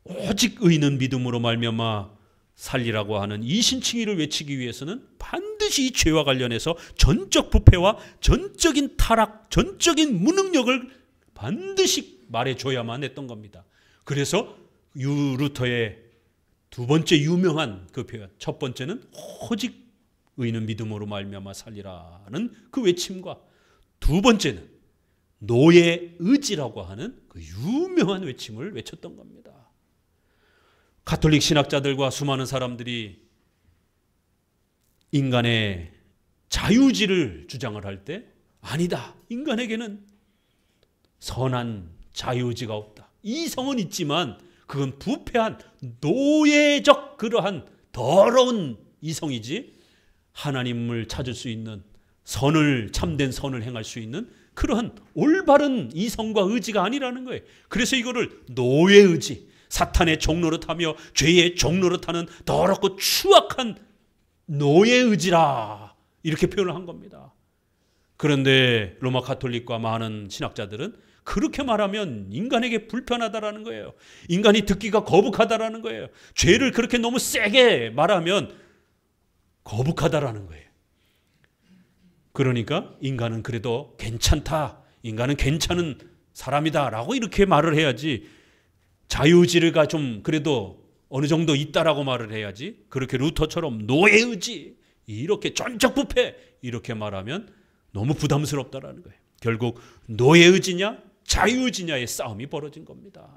[SPEAKER 1] 오직 의는 믿음으로 말미암아 살리라고 하는 이신칭의를 외치기 위해서는 반드시 이 죄와 관련해서 전적 부패와 전적인 타락, 전적인 무능력을 반드시 말해줘야만 했던 겁니다. 그래서 루터의 두 번째 유명한 그 표현, 첫 번째는 오직 의는 믿음으로 말미암아 살리라는 그 외침과 두 번째는 노예 의지라고 하는 그 유명한 외침을 외쳤던 겁니다. 가톨릭 신학자들과 수많은 사람들이 인간의 자유의지를 주장을 할 때 아니다, 인간에게는 선한 자유의지가 없다, 이성은 있지만 그건 부패한 노예적 그러한 더러운 이성이지 하나님을 찾을 수 있는 선을, 참된 선을 행할 수 있는 그러한 올바른 이성과 의지가 아니라는 거예요. 그래서 이거를 노예의지, 사탄의 종노릇하며 죄의 종노릇하는 더럽고 추악한 노예의지라 이렇게 표현을 한 겁니다. 그런데 로마 가톨릭과 많은 신학자들은 그렇게 말하면 인간에게 불편하다라는 거예요. 인간이 듣기가 거북하다라는 거예요. 죄를 그렇게 너무 세게 말하면 거북하다라는 거예요. 그러니까 인간은 그래도 괜찮다, 인간은 괜찮은 사람이다라고 이렇게 말을 해야지, 자유의지가 좀 그래도 어느 정도 있다라고 말을 해야지, 그렇게 루터처럼 노예의지, 이렇게 전적 부패 이렇게 말하면 너무 부담스럽다라는 거예요. 결국 노예의지냐 자유의지냐의 싸움이 벌어진 겁니다.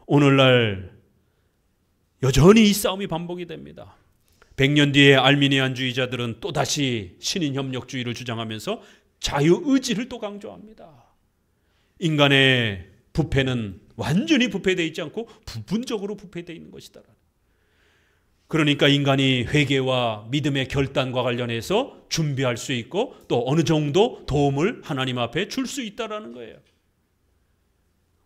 [SPEAKER 1] 오늘날 여전히 이 싸움이 반복이 됩니다. 100년 뒤에 알미니안주의자들은 또다시 신인협력주의를 주장하면서 자유의지를 또 강조합니다. 인간의 부패는 완전히 부패되어 있지 않고 부분적으로 부패되어 있는 것이다. 그러니까 인간이 회개와 믿음의 결단과 관련해서 준비할 수 있고 또 어느 정도 도움을 하나님 앞에 줄 수 있다는 거예요.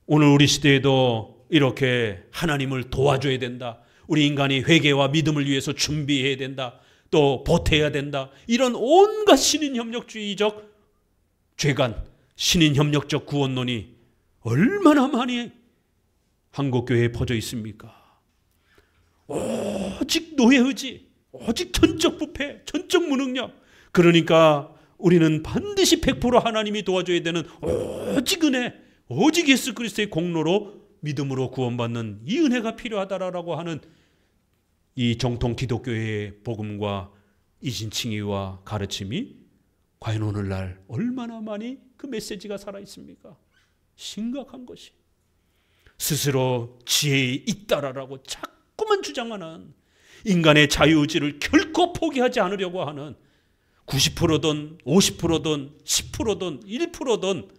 [SPEAKER 1] 오늘 우리 시대에도 이렇게 하나님을 도와줘야 된다. 우리 인간이 회개와 믿음을 위해서 준비해야 된다. 또 보태야 된다. 이런 온갖 신인협력주의적 죄관, 신인협력적 구원론이 얼마나 많이 한국교회에 퍼져 있습니까? 오직 노예의지, 오직 전적 부패, 전적 무능력. 그러니까 우리는 반드시 100% 하나님이 도와줘야 되는 오직 은혜, 오직 예수 그리스도의 공로로 믿음으로 구원받는 이 은혜가 필요하다라고 하는 이 정통 기독교의 복음과 이신칭의와 가르침이 과연 오늘날 얼마나 많이 그 메시지가 살아있습니까? 심각한 것이. 스스로 지혜에 있다라고 자꾸만 주장하는, 인간의 자유의지를 결코 포기하지 않으려고 하는 90%든 50%든 10%든 1%든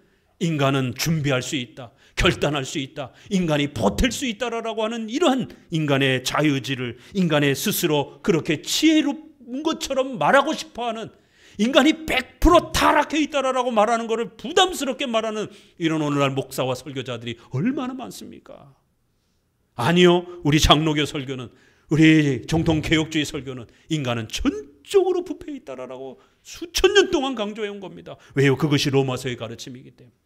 [SPEAKER 1] 인간은 준비할 수 있다, 결단할 수 있다, 인간이 버틸 수 있다라고 하는 이러한 인간의 자유의지를 인간의 스스로 그렇게 지혜로운 것처럼 말하고 싶어하는, 인간이 100% 타락해 있다라고 말하는 것을 부담스럽게 말하는 이런 오늘날 목사와 설교자들이 얼마나 많습니까? 아니요, 우리 장로교 설교는, 우리 정통개혁주의 설교는 인간은 전적으로 부패해 있다라고 수천 년 동안 강조해 온 겁니다. 왜요? 그것이 로마서의 가르침이기 때문에.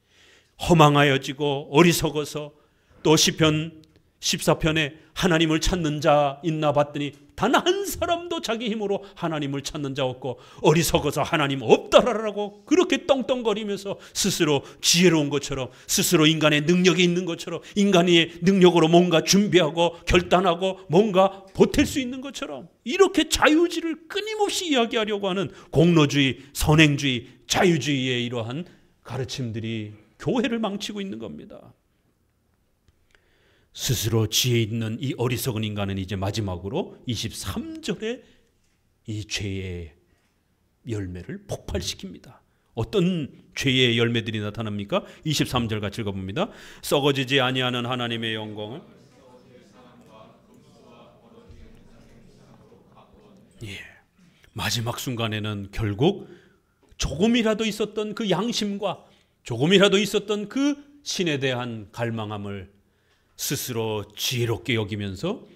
[SPEAKER 1] 허망하여지고 어리석어서, 또 시편 14편에 하나님을 찾는 자 있나 봤더니 단 한 사람도 자기 힘으로 하나님을 찾는 자 없고, 어리석어서 하나님 없다라고 그렇게 떵떵거리면서 스스로 지혜로운 것처럼, 스스로 인간의 능력이 있는 것처럼, 인간의 능력으로 뭔가 준비하고 결단하고 뭔가 보탤 수 있는 것처럼 이렇게 자유주의를 끊임없이 이야기하려고 하는 공로주의, 선행주의, 자유주의의 이러한 가르침들이 교회를 망치고 있는 겁니다. 스스로 지혜 있는 이 어리석은 인간은 이제 마지막으로 23절에 이 죄의 열매를 폭발시킵니다. 어떤 죄의 열매들이 나타납니까? 23절 같이 읽어봅니다. 썩어지지 아니하는 하나님의 영광을, 마지막 순간에는 결국 조금이라도 있었던 그 양심과 조금이라도 있었던 그 신에 대한 갈망함을 스스로 지혜롭게 여기면서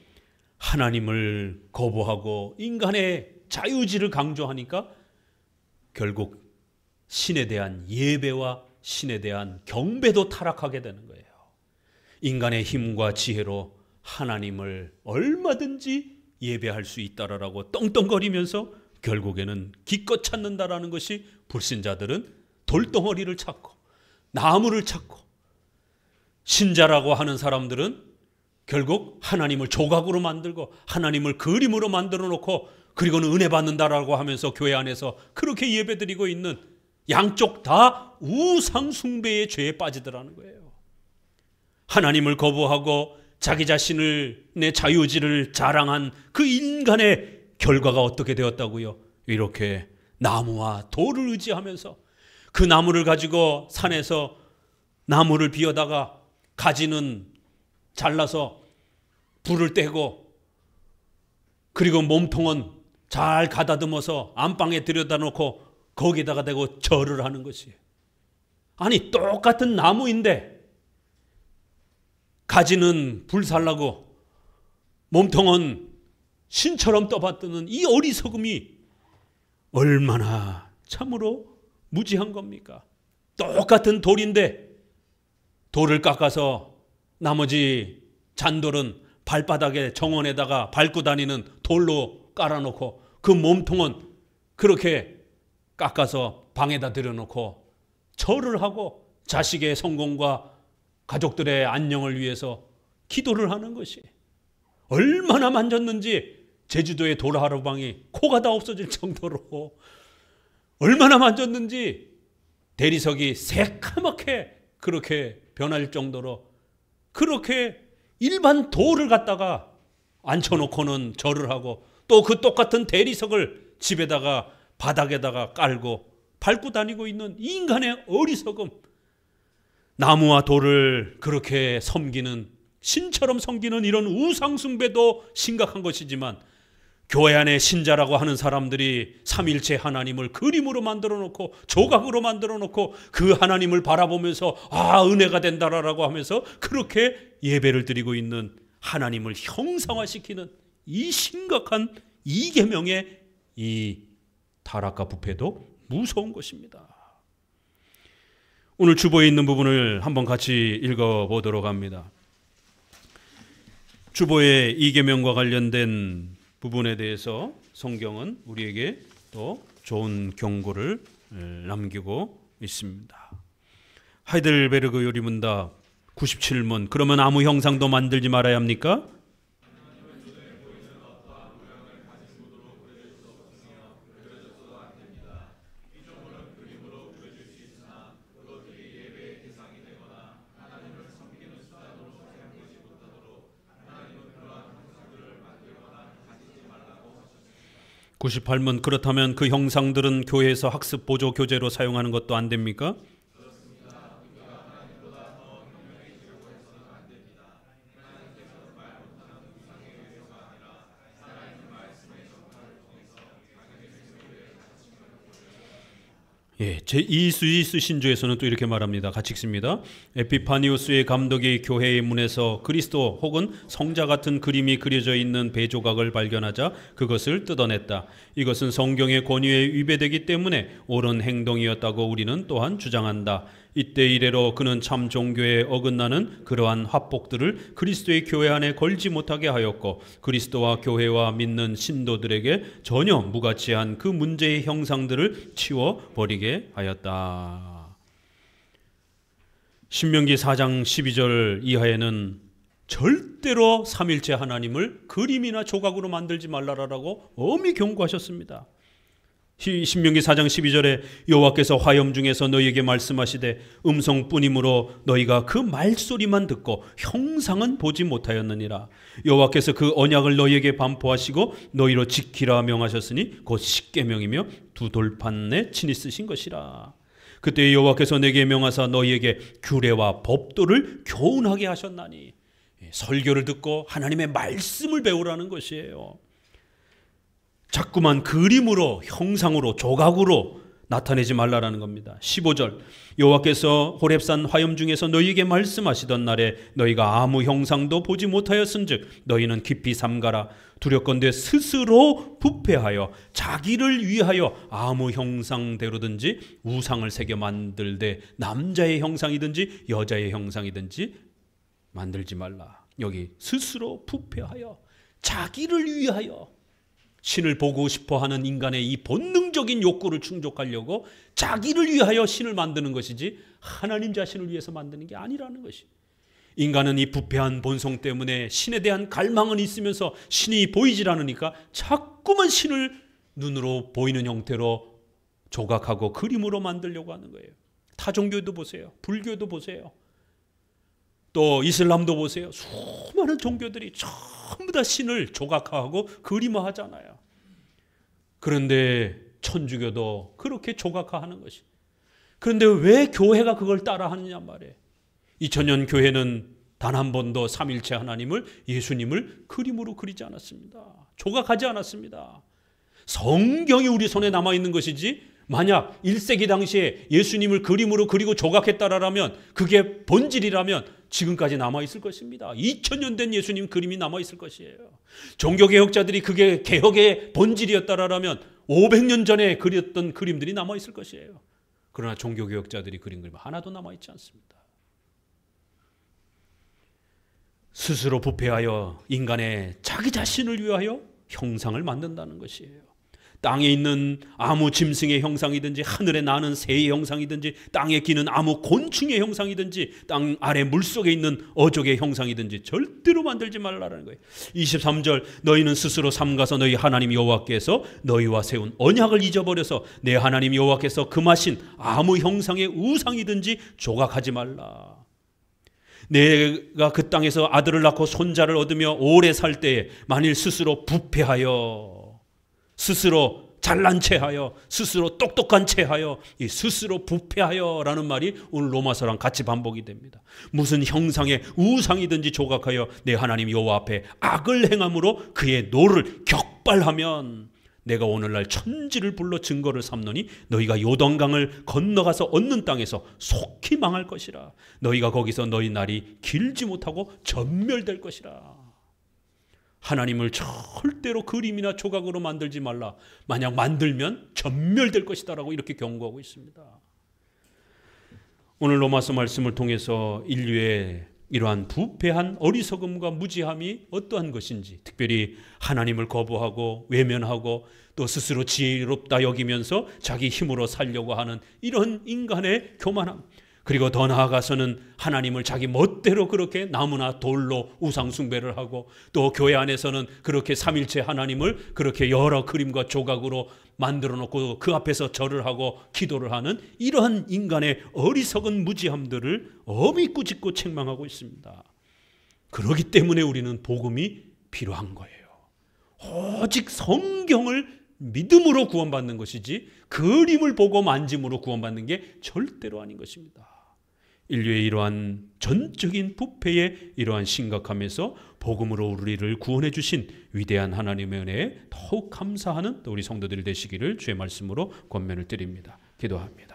[SPEAKER 1] 하나님을 거부하고 인간의 자유의지를 강조하니까 결국 신에 대한 예배와 신에 대한 경배도 타락하게 되는 거예요. 인간의 힘과 지혜로 하나님을 얼마든지 예배할 수 있다라고 떵떵거리면서 결국에는 기껏 찾는다라는 것이, 불신자들은 돌덩어리를 찾고 나무를 찾고, 신자라고 하는 사람들은 결국 하나님을 조각으로 만들고 하나님을 그림으로 만들어 놓고 그리고는 은혜 받는다라고 하면서 교회 안에서 그렇게 예배드리고 있는, 양쪽 다 우상 숭배의 죄에 빠지더라는 거예요. 하나님을 거부하고 자기 자신을, 내 자유의지를 자랑한 그 인간의 결과가 어떻게 되었다고요? 이렇게 나무와 돌을 의지하면서 그 나무를 가지고 산에서 나무를 비워다가 가지는 잘라서 불을 떼고, 그리고 몸통은 잘 가다듬어서 안방에 들여다 놓고 거기다가 대고 절을 하는 것이에요. 아니, 똑같은 나무인데 가지는 불 살라고 몸통은 신처럼 떠받드는 이 어리석음이 얼마나 참으로 무지한 겁니까? 똑같은 돌인데 돌을 깎아서 나머지 잔돌은 발바닥에 정원에다가 밟고 다니는 돌로 깔아놓고, 그 몸통은 그렇게 깎아서 방에다 들여놓고 절을 하고 자식의 성공과 가족들의 안녕을 위해서 기도를 하는 것이, 얼마나 만졌는지 제주도의 돌하루방이 코가 다 없어질 정도로 얼마나 만졌는지 대리석이 새까맣게 그렇게 변할 정도로 그렇게 일반 돌을 갖다가 앉혀놓고는 절을 하고, 또 그 똑같은 대리석을 집에다가 바닥에다가 깔고 밟고 다니고 있는 이 인간의 어리석음. 나무와 돌을 그렇게 섬기는, 신처럼 섬기는 이런 우상숭배도 심각한 것이지만, 교회 안에 신자라고 하는 사람들이 삼일체 하나님을 그림으로 만들어 놓고 조각으로 만들어 놓고 그 하나님을 바라보면서 은혜가 된다라고 하면서 그렇게 예배를 드리고 있는, 하나님을 형상화시키는 이 심각한 이계명의 이 타락과 부패도 무서운 것입니다. 오늘 주보에 있는 부분을 한번 같이 읽어보도록 합니다. 주보의 이계명과 관련된 부분에 대해서 성경은 우리에게 또 좋은 경고를 남기고 있습니다. 하이델베르그 요리문답 97문. 그러면 아무 형상도 만들지 말아야 합니까? (98문) 그렇다면 그 형상들은 교회에서 학습 보조 교재로 사용하는 것도 안 됩니까? 제2스위스 신조에서는 또 이렇게 말합니다. 같이 읽습니다. 에피파니우스의 감독이 교회의 문에서 그리스도 혹은 성자 같은 그림이 그려져 있는 배조각을 발견하자 그것을 뜯어냈다. 이것은 성경의 권위에 위배되기 때문에 옳은 행동이었다고 우리는 또한 주장한다. 이때 이래로 그는 참 종교에 어긋나는 그러한 화폭들을 그리스도의 교회 안에 걸지 못하게 하였고, 그리스도와 교회와 믿는 신도들에게 전혀 무가치한 그 문제의 형상들을 치워버리게 하였다. 신명기 4장 12절 이하에는 절대로 삼일체 하나님을 그림이나 조각으로 만들지 말라라고 엄히 경고하셨습니다. 신명기 4장 12절에 여호와께서 화염 중에서 너희에게 말씀하시되 음성뿐이므로 너희가 그 말소리만 듣고 형상은 보지 못하였느니라. 여호와께서 그 언약을 너희에게 반포하시고 너희로 지키라 명하셨으니 곧 십계명이며 두 돌판에 친히 쓰신 것이라. 그때 여호와께서 내게 명하사 너희에게 규례와 법도를 교훈하게 하셨나니, 설교를 듣고 하나님의 말씀을 배우라는 것이에요. 자꾸만 그림으로, 형상으로, 조각으로 나타내지 말라라는 겁니다. 15절 여호와께서 호렙산 화염 중에서 너희에게 말씀하시던 날에 너희가 아무 형상도 보지 못하였은즉 너희는 깊이 삼가라. 두렵건대 스스로 부패하여 자기를 위하여 아무 형상대로든지 우상을 새겨 만들되 남자의 형상이든지 여자의 형상이든지 만들지 말라. 여기 스스로 부패하여 자기를 위하여, 신을 보고 싶어하는 인간의 이 본능적인 욕구를 충족하려고 자기를 위하여 신을 만드는 것이지 하나님 자신을 위해서 만드는 게 아니라는 것이. 인간은 이 부패한 본성 때문에 신에 대한 갈망은 있으면서 신이 보이질 않으니까 자꾸만 신을 눈으로 보이는 형태로 조각하고 그림으로 만들려고 하는 거예요. 타종교도 보세요. 불교도 보세요. 또 이슬람도 보세요. 수많은 종교들이 전부 다 신을 조각하고 그림화하잖아요. 그런데 천주교도 그렇게 조각화하는 것이. 그런데 왜 교회가 그걸 따라하느냐 말이에요. 2000년 교회는 단 한 번도 삼일체 하나님을, 예수님을 그림으로 그리지 않았습니다. 조각하지 않았습니다. 성경이 우리 손에 남아있는 것이지, 만약 1세기 당시에 예수님을 그림으로 그리고 조각했다라면, 그게 본질이라면 지금까지 남아있을 것입니다. 2000년 된 예수님 그림이 남아있을 것이에요. 종교개혁자들이 그게 개혁의 본질이었다라면 500년 전에 그렸던 그림들이 남아있을 것이에요. 그러나 종교개혁자들이 그린 그림 하나도 남아있지 않습니다. 스스로 부패하여 인간의 자기 자신을 위하여 형상을 만든다는 것이에요. 땅에 있는 아무 짐승의 형상이든지, 하늘에 나는 새의 형상이든지, 땅에 기는 아무 곤충의 형상이든지, 땅 아래 물속에 있는 어족의 형상이든지 절대로 만들지 말라는 거예요. 23절 너희는 스스로 삼가서 너희 하나님 여호와께서 너희와 세운 언약을 잊어버려서 내 하나님 여호와께서 금하신 아무 형상의 우상이든지 조각하지 말라. 내가 그 땅에서 아들을 낳고 손자를 얻으며 오래 살 때에 만일 스스로 부패하여, 스스로 잘난 체하여, 스스로 똑똑한 체하여, 이 스스로 부패하여라는 말이 오늘 로마서랑 같이 반복이 됩니다. 무슨 형상의 우상이든지 조각하여 내 하나님 여호와 앞에 악을 행함으로 그의 노를 격발하면 내가 오늘날 천지를 불러 증거를 삼노니 너희가 요단강을 건너가서 얻는 땅에서 속히 망할 것이라. 너희가 거기서 너희 날이 길지 못하고 전멸될 것이라. 하나님을 절대로 그림이나 조각으로 만들지 말라. 만약 만들면 전멸될 것이다 라고 이렇게 경고하고 있습니다. 오늘 로마서 말씀을 통해서 인류의 이러한 부패한 어리석음과 무지함이 어떠한 것인지, 특별히 하나님을 거부하고 외면하고 또 스스로 지혜롭다 여기면서 자기 힘으로 살려고 하는 이런 인간의 교만함, 그리고 더 나아가서는 하나님을 자기 멋대로 그렇게 나무나 돌로 우상 숭배를 하고, 또 교회 안에서는 그렇게 삼일체 하나님을 그렇게 여러 그림과 조각으로 만들어 놓고 그 앞에서 절을 하고 기도를 하는 이러한 인간의 어리석은 무지함들을 엄히 꾸짖고 책망하고 있습니다. 그렇기 때문에 우리는 복음이 필요한 거예요. 오직 성경을 믿음으로 구원받는 것이지 그림을 보고 만짐으로 구원받는 게 절대로 아닌 것입니다. 인류의 이러한 전적인 부패의 이러한 심각함에서 복음으로 우리를 구원해 주신 위대한 하나님의 은혜에 더욱 감사하는 우리 성도들이 되시기를 주의 말씀으로 권면을 드립니다. 기도합니다.